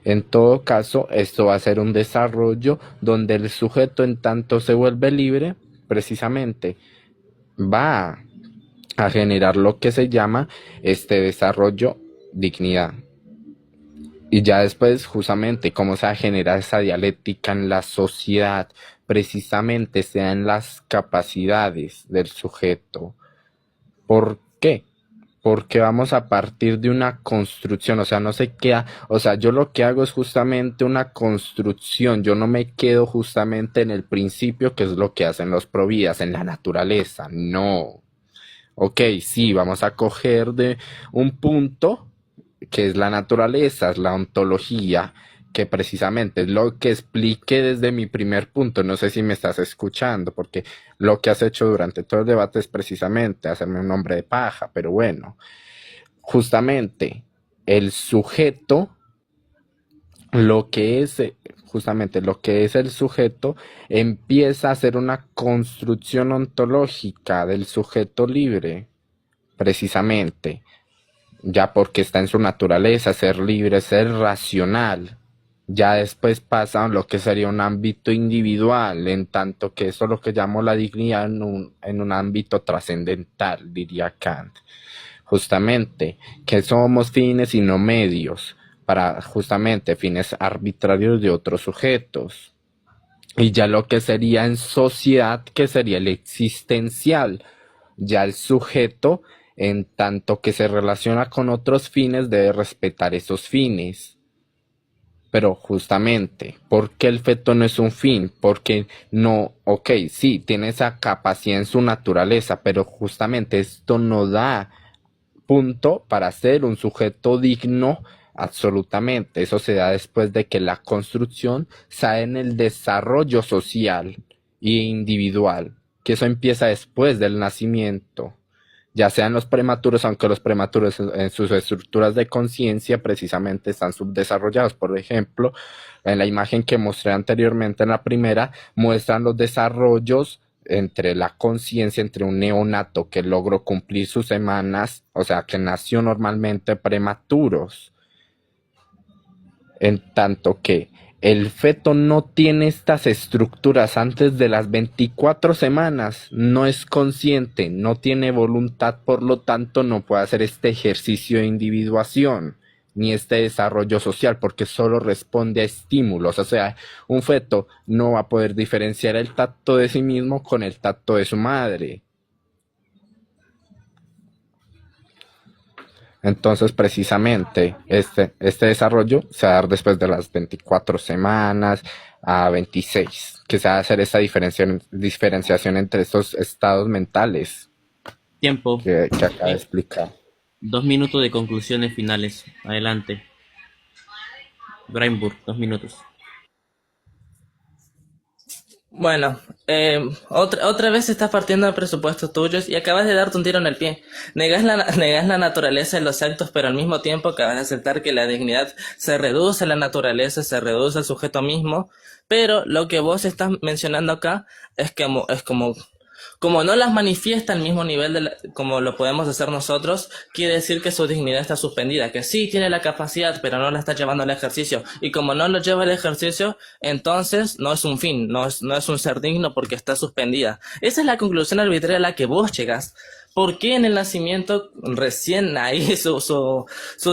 En todo caso, esto va a ser un desarrollo donde el sujeto, en tanto se vuelve libre, precisamente va a generar lo que se llama este desarrollo dignidad. Y ya después, justamente, cómo se va a generar esa dialéctica en la sociedad, precisamente sea en las capacidades del sujeto. ¿Por qué? Porque vamos a partir de una construcción, o sea, no se queda, o sea, yo lo que hago es justamente una construcción, yo no me quedo justamente en el principio, que es lo que hacen los providas, en la naturaleza, no. Ok, sí, vamos a coger de un punto que es la naturaleza, es la ontología, que precisamente es lo que expliqué desde mi primer punto. No sé si me estás escuchando, porque lo que has hecho durante todo el debate es precisamente hacerme un hombre de paja, pero bueno, justamente el sujeto, lo que es, justamente lo que es el sujeto, empieza a hacer una construcción ontológica del sujeto libre, precisamente, ya porque está en su naturaleza ser libre, ser racional. Ya después pasa a lo que sería un ámbito individual, en tanto que eso es lo que llamo la dignidad en un ámbito trascendental, diría Kant. Justamente, que somos fines y no medios, para justamente fines arbitrarios de otros sujetos. Y ya lo que sería en sociedad, que sería el existencial, ya el sujeto, en tanto que se relaciona con otros fines, debe respetar esos fines. Pero justamente, ¿por qué el feto no es un fin? Porque no, ok, sí, tiene esa capacidad en su naturaleza, pero justamente esto no da punto para ser un sujeto digno absolutamente. Eso se da después de que la construcción sea en el desarrollo social e individual, que eso empieza después del nacimiento, ya sean los prematuros, aunque los prematuros en sus estructuras de conciencia precisamente están subdesarrollados. Por ejemplo, en la imagen que mostré anteriormente en la primera, muestran los desarrollos entre la conciencia, entre un neonato que logró cumplir sus semanas, o sea, que nació normalmente prematuros, en tanto que el feto no tiene estas estructuras antes de las 24 semanas, no es consciente, no tiene voluntad, por lo tanto no puede hacer este ejercicio de individuación ni este desarrollo social porque solo responde a estímulos. O sea, un feto no va a poder diferenciar el tacto de sí mismo con el tacto de su madre. Entonces, precisamente, este desarrollo se va a dar después de las 24 semanas a 26, que se va a hacer esa diferenciación entre estos estados mentales
Tiempo.
que acaba de explicar.
2 minutos de conclusiones finales. Adelante. Brainburg, 2 minutos.
Bueno, otra vez estás partiendo de presupuestos tuyos y acabas de darte un tiro en el pie. Negas la naturaleza de los actos, pero al mismo tiempo acabas de aceptar que la dignidad se reduce a la naturaleza, se reduce al sujeto mismo, pero lo que vos estás mencionando acá como no las manifiesta al mismo nivel como lo podemos hacer nosotros, quiere decir que su dignidad está suspendida, que sí tiene la capacidad, pero no la está llevando al ejercicio. Y como no lo lleva al ejercicio, entonces no es un fin, no es un ser digno porque está suspendida. Esa es la conclusión arbitraria a la que vos llegas. ¿Por qué en el nacimiento recién ahí su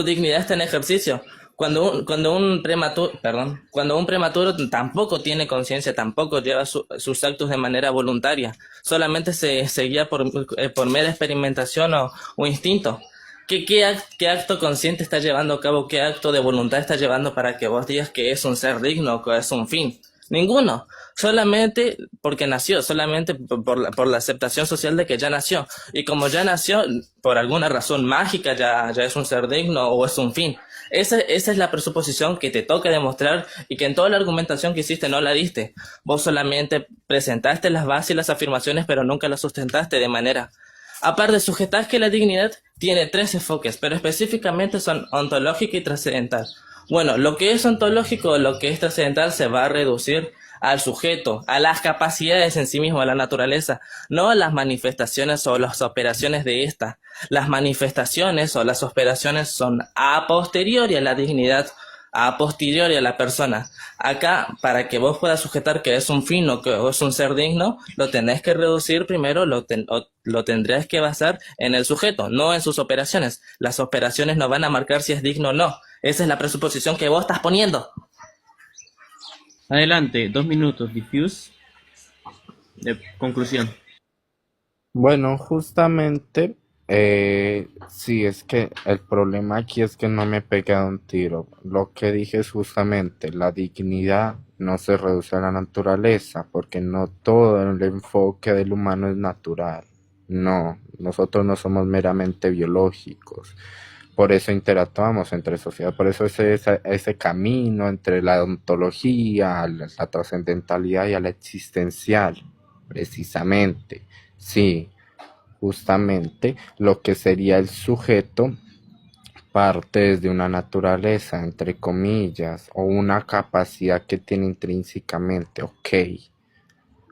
dignidad está en ejercicio? Cuando un prematuro tampoco tiene conciencia, tampoco lleva sus actos de manera voluntaria, solamente se guía por mera experimentación o instinto. ¿Qué acto consciente está llevando a cabo? ¿Qué acto de voluntad está llevando para que vos digas que es un ser digno, que es un fin? Ninguno. Solamente porque nació, solamente por la aceptación social de que ya nació. Y como ya nació, por alguna razón mágica ya es un ser digno o es un fin. Esa es la presuposición que te toca demostrar y que en toda la argumentación que hiciste no la diste. Vos solamente presentaste las bases y las afirmaciones, pero nunca las sustentaste de manera. Aparte, sujetás que la dignidad tiene 3 enfoques, pero específicamente son ontológica y trascendental. Bueno, lo que es ontológico, lo que es trascendental se va a reducir al sujeto, a las capacidades en sí mismo, a la naturaleza, no a las manifestaciones o las operaciones de esta. Las manifestaciones o las operaciones son a posteriori a la dignidad, a posteriori a la persona. Acá, para que vos puedas sujetar que es un fin o que es un ser digno, lo tenés que reducir primero, lo tendrías que basar en el sujeto, no en sus operaciones. Las operaciones no van a marcar si es digno o no. Esa es la presuposición que vos estás poniendo.
Adelante, 2 minutos. Diffuse. De conclusión.
Bueno, justamente, sí, es que el problema aquí es que no me he pegado un tiro. Lo que dije es justamente, la dignidad no se reduce a la naturaleza, porque no todo el enfoque del humano es natural. No, nosotros no somos meramente biológicos. por eso interactuamos entre sociedad, por eso ese camino entre la ontología, la trascendentalidad y a la existencial, precisamente, sí, justamente lo que sería el sujeto parte desde una naturaleza, entre comillas, o una capacidad que tiene intrínsecamente, ok,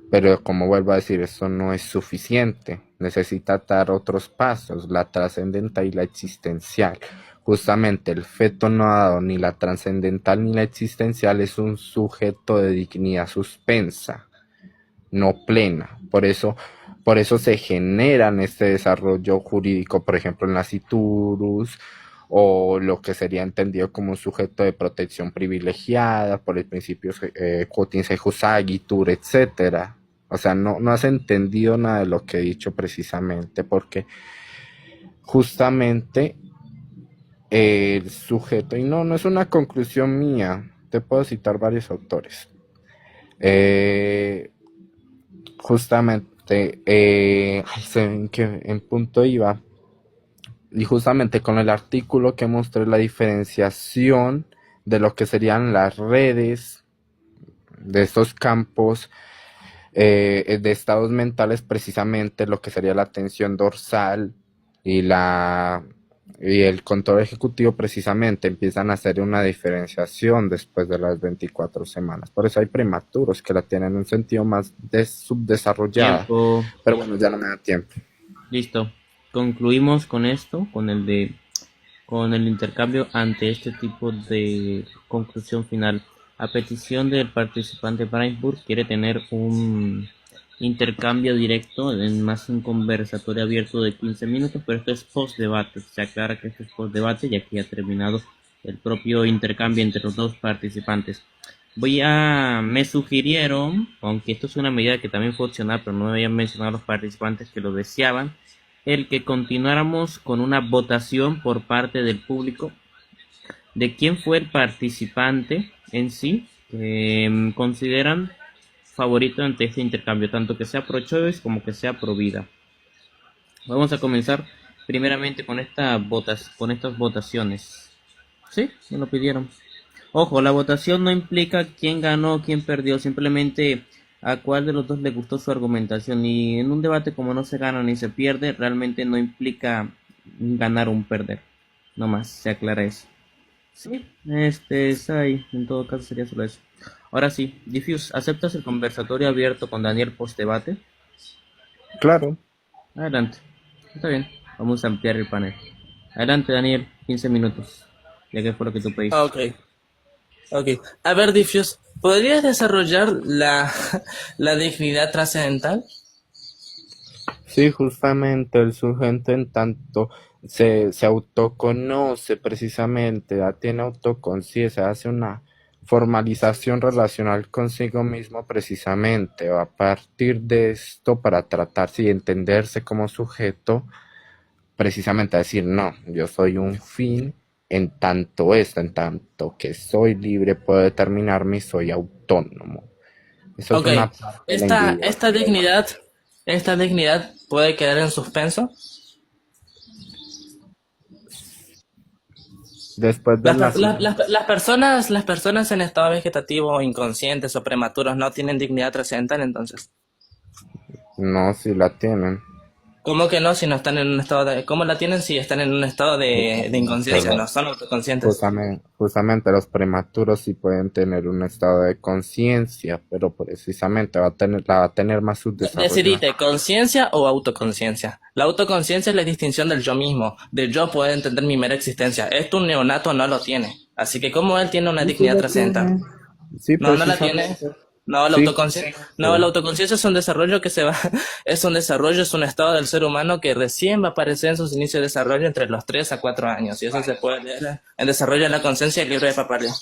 pero como vuelvo a decir, eso no es suficiente. Necesita dar otros pasos, la trascendental y la existencial. Justamente el feto no dado ni la trascendental ni la existencial es un sujeto de dignidad suspensa, no plena. Por eso se generan este desarrollo jurídico, por ejemplo, en la Citurus, o lo que sería entendido como un sujeto de protección privilegiada por el principio quotiens ejus agitur, etcétera. O sea, no has entendido nada de lo que he dicho precisamente, porque justamente el sujeto, y no es una conclusión mía, te puedo citar varios autores. Eh, Justamente, en punto iba, y justamente con el artículo que mostré la diferenciación de lo que serían las redes de estos campos de estados mentales, precisamente lo que sería la atención dorsal y y el control ejecutivo, precisamente empiezan a hacer una diferenciación después de las 24 semanas. Por eso hay prematuros que la tienen en un sentido más subdesarrollada.
Tiempo.
Pero bueno, ya no me da tiempo.
Listo. Concluimos con esto, con el intercambio ante este tipo de conclusión final. A petición del participante, Brainsburg quiere tener un intercambio directo, en más un conversatorio abierto de 15 minutos, pero esto es post-debate. Se aclara que esto es post-debate, ya que ha terminado el propio intercambio entre los dos participantes. Me sugirieron, aunque esto es una medida que también fue opcional, pero no me habían mencionado a los participantes que lo deseaban, el que continuáramos con una votación por parte del público de quién fue el participante en sí que consideran favorito ante este intercambio, tanto que sea pro choice como que sea pro vida. Vamos a comenzar primeramente con con estas votaciones. Sí, me lo pidieron. Ojo, la votación no implica quién ganó, quién perdió, simplemente a cuál de los dos le gustó su argumentación. Y en un debate como no se gana ni se pierde, realmente no implica ganar o un perder. No más, se aclara eso. Sí, es ahí, en todo caso sería solo eso. Ahora sí, Diffuse, ¿aceptas el conversatorio abierto con Daniel post debate?
Claro.
Adelante. Está bien, vamos a ampliar el panel. Adelante, Daniel, 15 minutos, ya que fue lo que tú pediste.
Ok, ok. A ver, Diffuse, ¿podrías desarrollar la dignidad trascendental?
Sí, justamente el sujeto en tanto se autoconoce precisamente, tiene autoconciencia, hace una formalización relacional consigo mismo precisamente, a partir de esto para tratarse y entenderse como sujeto, precisamente a decir, no, yo soy un fin en tanto esto, en tanto que soy libre, puedo determinarme y soy autónomo. Eso es
Ok,
una parte de la
esta,
individualidad.
esta dignidad, esta dignidad puede quedar en suspenso.
Después de
Las,
la
per- las personas en estado vegetativo, inconscientes o prematuros no tienen dignidad trascendental, entonces.
no, si la tienen.
¿Cómo que no si no están en un estado de... ¿Cómo la tienen si están en un estado de inconsciencia? No son autoconscientes.
Justamente los prematuros sí pueden tener un estado de conciencia, pero precisamente la va a tener más subdesarrollada.
Decidite, ¿conciencia o autoconciencia? La autoconciencia es la distinción del yo mismo, del yo poder entender mi mera existencia. Esto un neonato no lo tiene. Así que ¿cómo él tiene una
Sí, sí
dignidad
la
trascendental?
tiene. Sí,
No, no la tiene.
precisamente.
No, la
Sí,
autoconciencia, no, la autoconciencia es un desarrollo que se va, es un desarrollo, es un estado del ser humano que recién va a aparecer en sus inicios de desarrollo entre los 3 a 4 años. Y eso se puede leer en Desarrollo de la Conciencia, el libro de Papalia.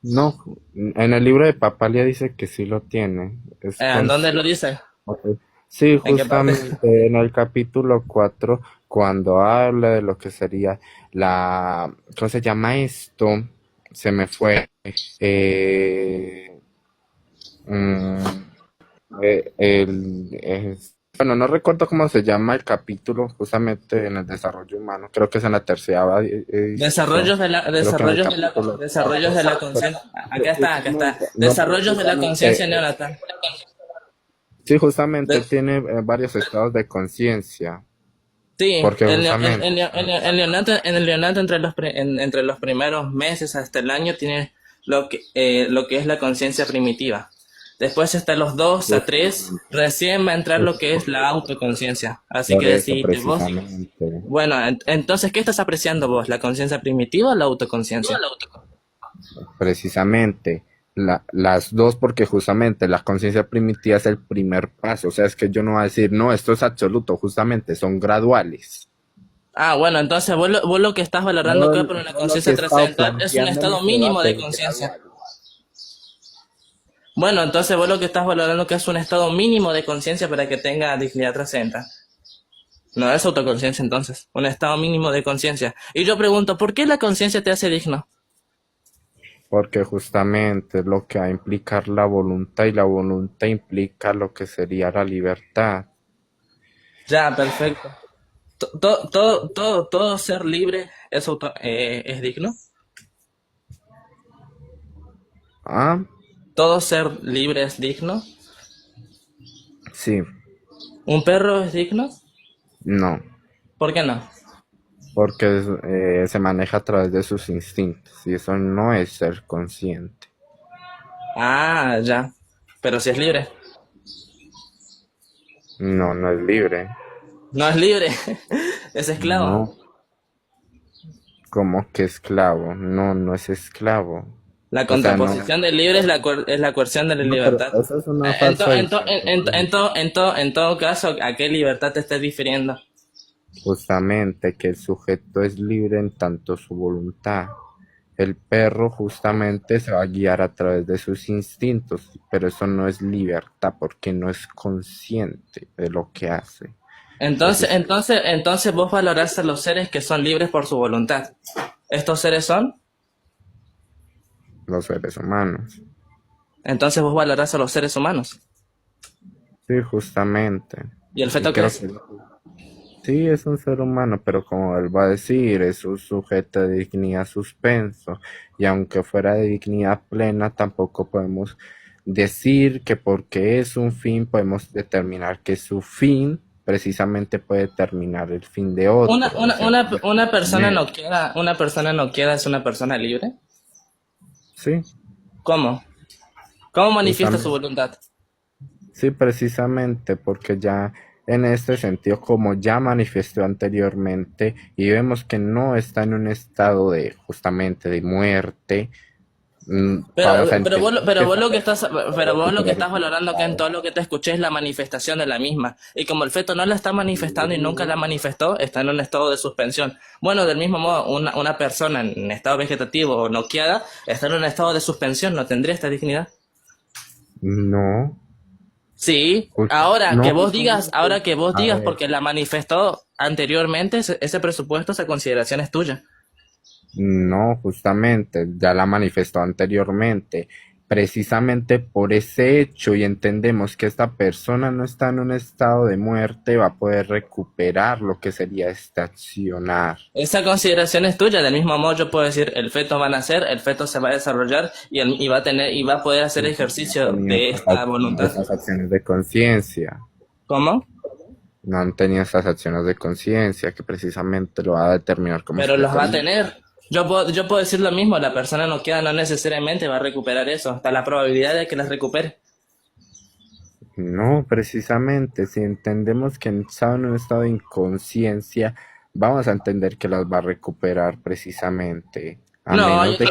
no, en el libro de Papalia dice que sí lo tiene. Es
¿En dónde lo dice?
ok. Sí,
¿En qué parte?
justamente en el capítulo 4 cuando habla de lo que sería ¿cómo se llama esto? Se me fue. Eh, mm, el Bueno, no recuerdo cómo se llama el capítulo justamente en el desarrollo humano. Creo que es en la tercera edición. Creo que en el capítulo.
Desarrollos de la conciencia. Acá está.
Justamente, no, pero
Desarrollos de la conciencia
justamente,
neonatal.
sí, justamente
De-
él tiene varios estados de conciencia.
sí,
Porque justamente,
en el neonato entre los primeros meses hasta el año tiene lo que es la conciencia primitiva. Después hasta los 2 a 3
justamente,
recién va a entrar lo que es
justamente,
la autoconciencia. Así
por
que
eso
decidiste vos.
precisamente,
Bueno, entonces, ¿qué estás apreciando vos? ¿La conciencia primitiva o la autoconciencia?
precisamente, las dos, porque justamente la conciencia primitiva es el primer paso. O sea, es que yo no voy a decir, no, esto es absoluto, justamente, son graduales.
Ah, bueno, entonces vos lo que estás valorando que por una
Todo lo que
conciencia
he estado
trascendental es un
planteando en
estado
este
mínimo
debate
de
es
conciencia.
gradual.
Bueno, entonces vos lo que estás valorando que es un estado mínimo de conciencia para que tenga dignidad trascendental. No es autoconciencia entonces, un estado mínimo de conciencia. Y yo pregunto, ¿por qué la conciencia te hace digno?
Porque justamente es lo que va a implicar la voluntad y la voluntad implica lo que sería la libertad.
Ya, perfecto. Todo ser libre es digno.
Ah,
Todo ser libre es digno.
sí,
¿Un perro es digno?
no,
¿Por qué no?
porque se maneja a través de sus instintos y eso no es ser consciente.
Ah, ya. Pero si es libre.
No, no es libre.
No es libre, es esclavo.
No, como que esclavo. No, no es esclavo.
La
O sea, no.
contraposición del libre es la coerción de la
No, pero
libertad.
eso es una falsa diferenciación.
En todo caso, ¿a qué libertad te estás difiriendo?
Justamente que el sujeto es libre en tanto su voluntad. El perro justamente se va a guiar a través de sus instintos, pero eso no es libertad porque no es consciente de lo que hace.
Entonces vos valorás a los seres que son libres por su voluntad. ¿Estos seres son?
Los seres humanos.
Entonces vos valorás a los seres humanos.
Sí, justamente.
¿Y el
Y
feto qué
creo
es?
que sí es un ser humano, pero como él va a decir, es un sujeto de dignidad suspenso. Y aunque fuera de dignidad plena, tampoco podemos decir que porque es un fin, podemos determinar que su fin precisamente puede determinar el fin de otro. O sea,
Una persona no queda es una persona libre.
sí,
¿Cómo? ¿Cómo manifiesta su
justamente.
voluntad?
Sí, precisamente porque ya en este sentido, como ya manifestó anteriormente, y vemos que no está en un estado de justamente de muerte, vamos a entender que esa persona puede
pero vos lo que
recuperar
estás
su
valorando que en
estado.
todo lo que te escuché es la manifestación de la misma. Y como el feto no la está manifestando y nunca la manifestó, está en un estado de suspensión. Bueno, del mismo modo, una persona en estado vegetativo o noqueada está en un estado de suspensión, ¿no tendría esta dignidad?
No,
Sí,
no, justamente,
ahora que vos
a
digas
ver,
porque la manifestó anteriormente, ese presupuesto, esa consideración es tuya.
no, justamente, ya la manifestó anteriormente, precisamente por ese hecho y entendemos que esta persona no está en un estado de muerte, va a poder recuperar lo que sería este accionar.
Esa consideración es tuya, del mismo modo yo puedo decir, el feto va a nacer, el feto se va a desarrollar y va a poder hacer
No
ejercicio
tenía
de esta voluntad.
esas acciones de conciencia,
¿Cómo?
no han tenido esas acciones de conciencia que precisamente lo va a determinar como
Pero los
sujeto
va a
libre.
tener. Yo puedo decir lo mismo, la persona no queda, no necesariamente va a recuperar eso, hasta la probabilidad de que las recupere.
No, precisamente, si entendemos que está en un estado de inconsciencia, vamos a entender que las va a recuperar precisamente, a menos de que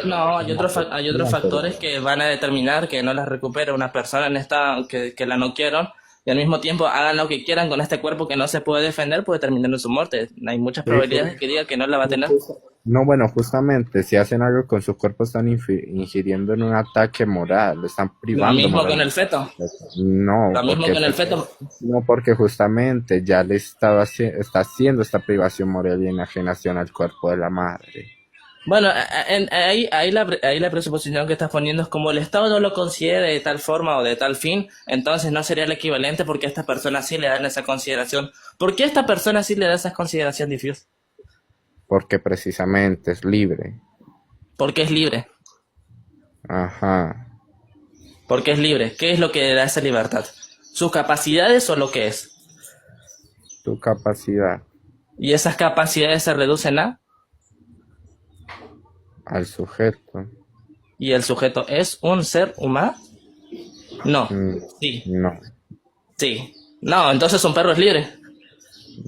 Hay otros factores que van a determinar que no las recupere una persona en esta, que la noquearon y al mismo tiempo hagan lo que quieran con este cuerpo que no se puede defender, puede terminar en su muerte. Hay muchas probabilidades de que diga que no la va a tener.
no, bueno, justamente, si hacen algo con su cuerpo, están ingiriendo en un ataque moral, lo están
Lo
privando
mismo con el
moralmente.
feto,
No,
lo mismo
porque,
con el feto.
no, porque justamente ya está haciendo esta privación moral y enajenación al cuerpo de la madre.
Bueno, ahí la presuposición que estás poniendo es como el Estado no lo considera de tal forma o de tal fin, entonces no sería el equivalente porque a esta persona sí le dan esa consideración. ¿Por qué a esta persona sí le da esa consideración, Diffuse?
porque precisamente es libre.
Porque es libre.
Ajá.
Porque es libre. ¿Qué es lo que le da esa libertad? ¿Sus capacidades o lo que es?
Tu capacidad
Y esas capacidades se reducen a,
al sujeto.
y el sujeto es un ser humano. No.
Mm,
Sí.
no,
Sí. No, entonces un perro es libre.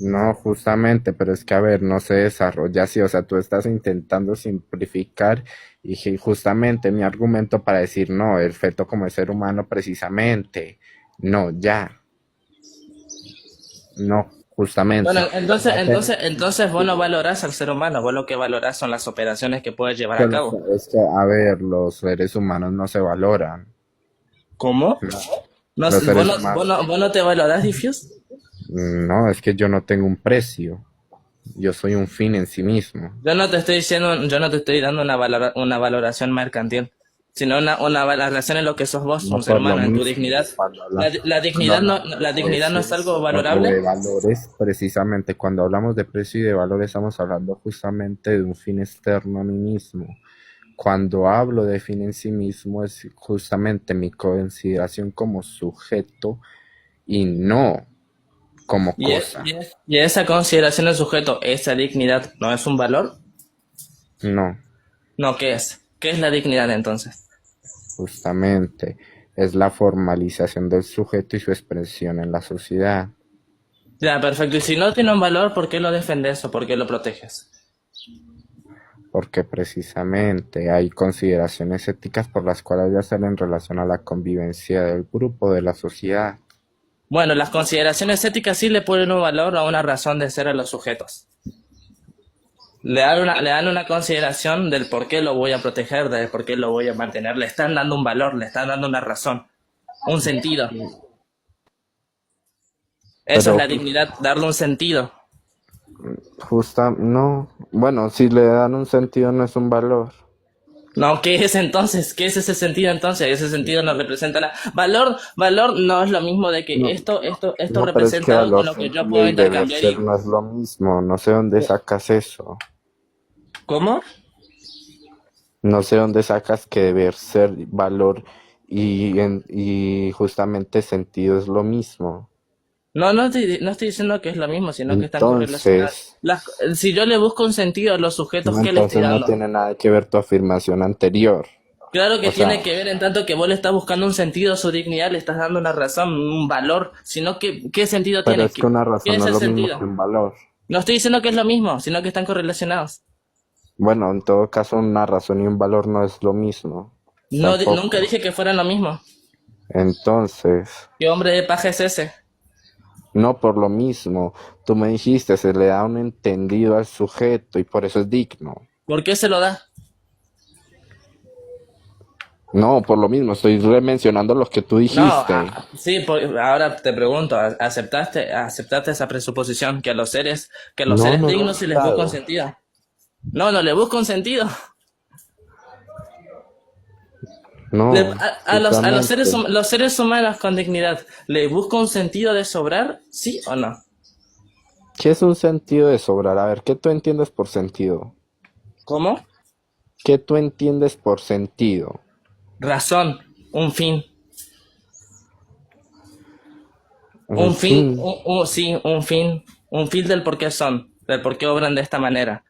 no justamente, pero es que a ver, no se desarrolla así, o sea, tú estás intentando simplificar y justamente mi argumento para decir no, el feto como es ser humano precisamente, no, ya, no,
Bueno,
justamente.
entonces vos no valorás al ser humano, vos lo que valorás son las operaciones que puede llevar a cabo.
Es que, a ver, los seres humanos no se valoran.
¿Cómo?
No,
No,
los
vos
seres
no,
humanos,
vos no te valorás, Diffuse.
no, es que yo no tengo un precio, yo soy un fin en sí mismo.
Yo no te estoy dando una valoración mercantil, sino una valoración en lo que sos vos, un
No
ser
por lo
humano, en tu
mismo,
dignidad.
cuando
La
hablamos de
dignidad no es
precios
algo
o
valorable.
de valores, precisamente cuando hablamos de precio y de valor estamos hablando justamente de un fin externo a mí mismo. Cuando hablo de fin en sí mismo es justamente mi consideración como sujeto y no como cosa.
Y esa consideración del sujeto, esa dignidad, ¿no es un valor?
No,
No, ¿qué es? ¿Qué es la dignidad entonces?
justamente es la formalización del sujeto y su expresión en la sociedad.
Ya, perfecto. Y si no tiene un valor, ¿por qué lo defendes o por qué lo proteges?
Porque precisamente hay consideraciones éticas por las cuales ya salen en relación a la convivencia del grupo, de la sociedad.
Bueno, las consideraciones éticas sí le ponen un valor a una razón de ser a los sujetos. Le dan una consideración del por qué lo voy a proteger, del por qué lo voy a mantener. Le están dando un valor, le están dando una razón, un sentido. Eso es
Pero
la dignidad, darle un sentido.
no, bueno, si le dan un sentido no es un valor.
No, ¿qué es entonces? ¿Qué es ese sentido entonces? Ese sentido no representa nada. Valor no es lo mismo de que
No,
esto
no, pero es que
representa algo con
valor
lo que yo
sentido
puedo
y deber
intercambiar
ser
y...
no es lo mismo. No sé dónde sacas eso.
¿Cómo?
No sé dónde sacas que deber ser valor y justamente sentido es lo mismo.
No estoy diciendo que es lo mismo, sino que están correlacionadas.
Entonces,
Si yo le busco un sentido a los sujetos,
no,
¿qué le estoy
entonces no
dando?
tiene nada que ver tu afirmación anterior.
Claro que
O sea,
tiene que ver en tanto que vos le estás buscando un sentido a su dignidad, le estás dando una razón, un valor, sino que, ¿qué sentido
pero
tiene?
es que una
¿Qué
razón
es
no es
el
lo mismo que
sentido?
un valor.
No estoy diciendo que es lo mismo, sino que están correlacionados.
Bueno, en todo caso, una razón y un valor no es lo mismo.
No, nunca
Tampoco.
dije que fueran lo mismo.
Entonces,
¿Qué hombre de paja es ese?
no por lo mismo. Tú me dijiste, se le da un entendido al sujeto y por eso es digno.
¿Por qué se lo da?
No, por lo mismo, estoy remencionando lo que tú
No,
dijiste.
sí, ahora te pregunto, ¿aceptaste esa presuposición que a los
No,
seres
no lo he
dignos se les busca un
aceptado.
sentido? No, no le busca un sentido.
No, justamente.
Los seres humanos con dignidad, ¿le busca un sentido de sobrar? ¿Sí o no?
¿Qué es un sentido de sobrar? A ver, ¿qué tú entiendes por sentido?
¿Cómo?
¿Qué tú entiendes por sentido?
Razón, un fin.
Un fin.
Sí, un fin. Un fin del por qué son, del por qué obran de esta manera.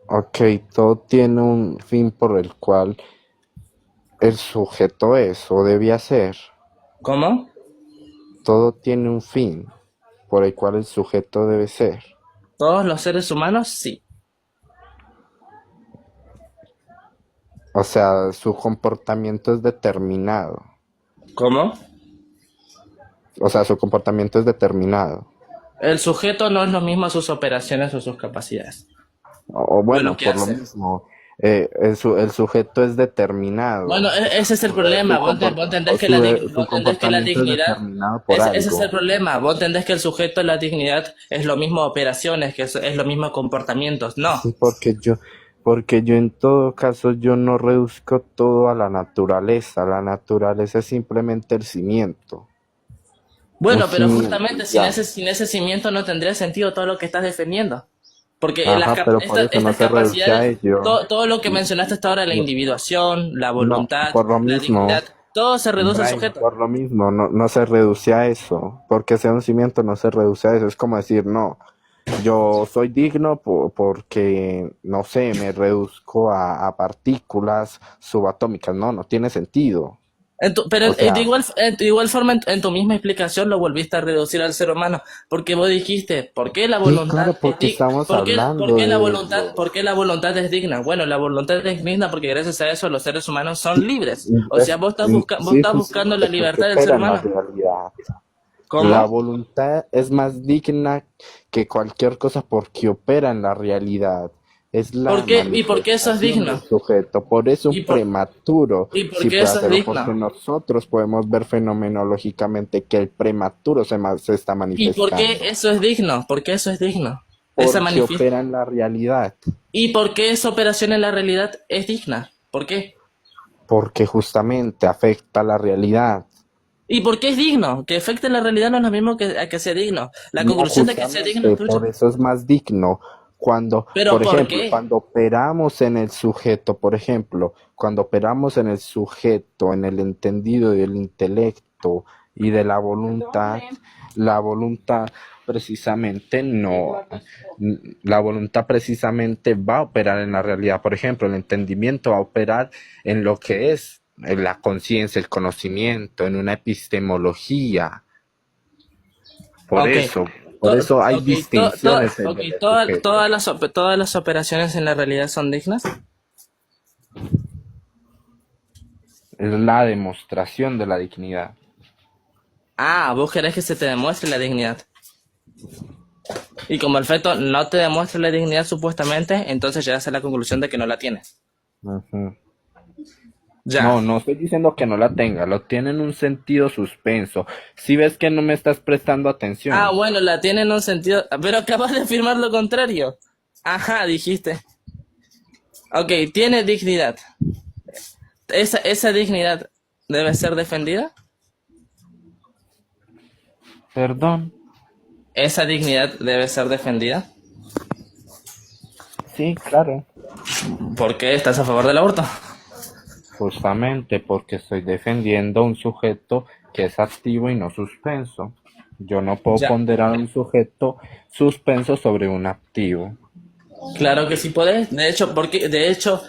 Ok, todo tiene un fin por el cual el sujeto es o debía ser.
¿Cómo?
Todo tiene un fin por el cual el sujeto debe ser.
¿Todos los seres humanos? Sí.
O sea, su comportamiento es determinado.
¿Cómo?
O sea, su comportamiento es determinado.
El sujeto no es lo mismo a sus operaciones o sus capacidades.
O
Bueno,
bueno,
¿qué
por lo
hace?
mismo, el sujeto es
Bueno,
determinado.
ese es el problema. Vos entendés que
Su
vos entendés que la
comportamiento es
dignidad,
determinado por
ese es el
algo.
problema. Vos entendés que el sujeto, la dignidad, es lo mismo operaciones, que es lo mismo comportamientos. No.
Sí, porque yo en todo caso yo no reduzco todo a la naturaleza es simplemente el cimiento, un
Bueno, pero
cimiento
justamente
y ya.
sin ese cimiento no tendría sentido todo lo que estás defendiendo. Porque
Ajá, pero por eso no
estas
se reduce a
capacidades,
ello.
todo lo que mencionaste hasta ahora, la
No,
individuación, la
no,
voluntad,
por lo
la
mismo,
dignidad, todo se reduce al
Brian,
sujeto.
por lo mismo, no se reduce a eso, porque sea un cimiento no se reduce a eso, es como decir, no, yo soy digno porque, no sé, me reduzco a partículas subatómicas, no tiene sentido.
Pero
O sea,
de igual forma, en tu misma explicación lo volviste a reducir al ser humano, porque vos dijiste, ¿por qué la
sí,
voluntad
claro,
es
porque estamos
por
hablando
qué la
de
voluntad,
ello.
por qué la voluntad es digna? Bueno, la voluntad es digna porque gracias a eso los seres humanos son libres. O sea, vos
Sí,
estás buscando la
justamente porque
libertad del ser
opera en la
humano.
realidad. La
¿Cómo?
voluntad es más digna que cualquier cosa porque opera en la realidad. Es
¿Por
la
qué? ¿Y por qué eso es
manifestación del
digno?
sujeto. Por eso un
¿Y por,
prematuro
y por
sí
qué
puede
eso es
hacerlo, porque
digno?
nosotros podemos ver fenomenológicamente que el prematuro se está
¿Y por qué
manifestando.
eso es digno? ¿Por qué eso es digno? Esa
Porque
manifiesta.
opera en la realidad.
¿Y por qué esa operación en la realidad es digna? ¿Por qué?
Porque justamente afecta la realidad.
¿Y por qué es digno? Que afecte la realidad no es lo mismo que a que sea digno. La
No,
conclusión de que sea digno es
justamente
tuya.
por eso es más digno. Cuando,
¿Pero
por
por
ejemplo,
qué?
cuando operamos en el sujeto, por ejemplo, cuando operamos en el sujeto, en el entendido del intelecto y de la voluntad precisamente no, la voluntad precisamente va a operar en la realidad. Por ejemplo, el entendimiento va a operar en lo que es en la conciencia, el conocimiento, en una epistemología. Por
Ok.
eso, por eso hay
Ok,
distinciones en el sujeto.
todas las operaciones en la realidad son dignas.
Es la demostración de la dignidad.
Ah, vos querés que se te demuestre la dignidad. Y como el feto no te demuestra la dignidad supuestamente, entonces llegas a la conclusión de que no la tiene.
Ujú.
Ya.
No estoy diciendo que no la tenga, lo tiene en un sentido suspenso. Si ves que no me estás prestando
Ah,
atención.
bueno, la tiene en un sentido, pero acabas de afirmar lo contrario. Ajá, dijiste. Ok, tiene dignidad. Esa dignidad debe ser defendida.
Perdón.
Esa dignidad debe ser defendida.
Sí, claro.
¿Por qué estás a favor del aborto?
Justamente porque estoy defendiendo a un sujeto que es activo y no suspenso. Yo no puedo
Ya.
ponderar a un sujeto suspenso sobre un activo.
Claro que sí podés. De hecho,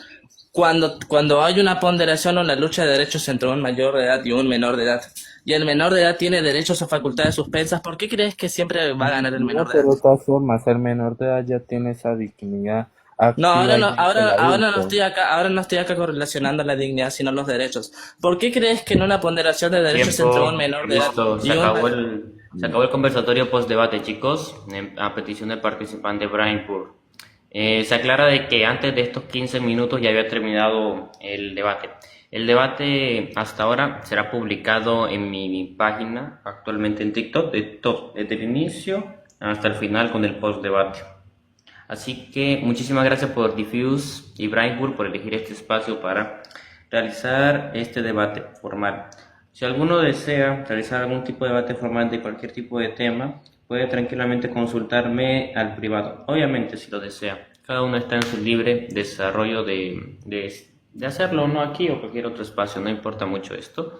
cuando hay una ponderación o una lucha de derechos entre un mayor de edad y un menor de edad, y el menor de edad tiene derechos o facultades suspensas, ¿por qué crees que siempre va a ganar el
No,
menor de edad?
pero de todas formas, el menor de edad ya tiene esa dignidad
No,
activa igual que el adulto.
ahora no estoy acá correlacionando la dignidad, sino los derechos. ¿Por qué crees que en una ponderación de derechos entre un
Tiempo,
menor de edad
listo,
y un mayor...
se acabó el conversatorio post-debate, chicos, a petición del participante Brian Poor. Se aclara de que antes de estos 15 minutos ya había terminado el debate. El debate hasta ahora será publicado en mi página, actualmente en TikTok, desde el inicio hasta el final con el post-debate. Así que muchísimas gracias por Diffuse y Brainpool por elegir este espacio para realizar este debate formal. Si alguno desea realizar algún tipo de debate formal de cualquier tipo de tema, puede tranquilamente consultarme al privado. Obviamente, si lo desea. Cada uno está en su libre desarrollo de hacerlo, no aquí o cualquier otro espacio, no importa mucho esto.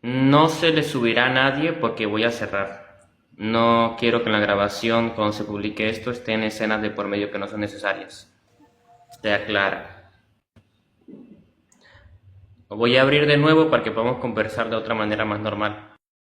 No se le subirá a nadie porque voy a cerrar. No quiero que en la grabación, cuando se publique esto, estén escenas de por medio que no son necesarias. Te aclara. Voy a abrir de nuevo para que podamos conversar de otra manera más normal.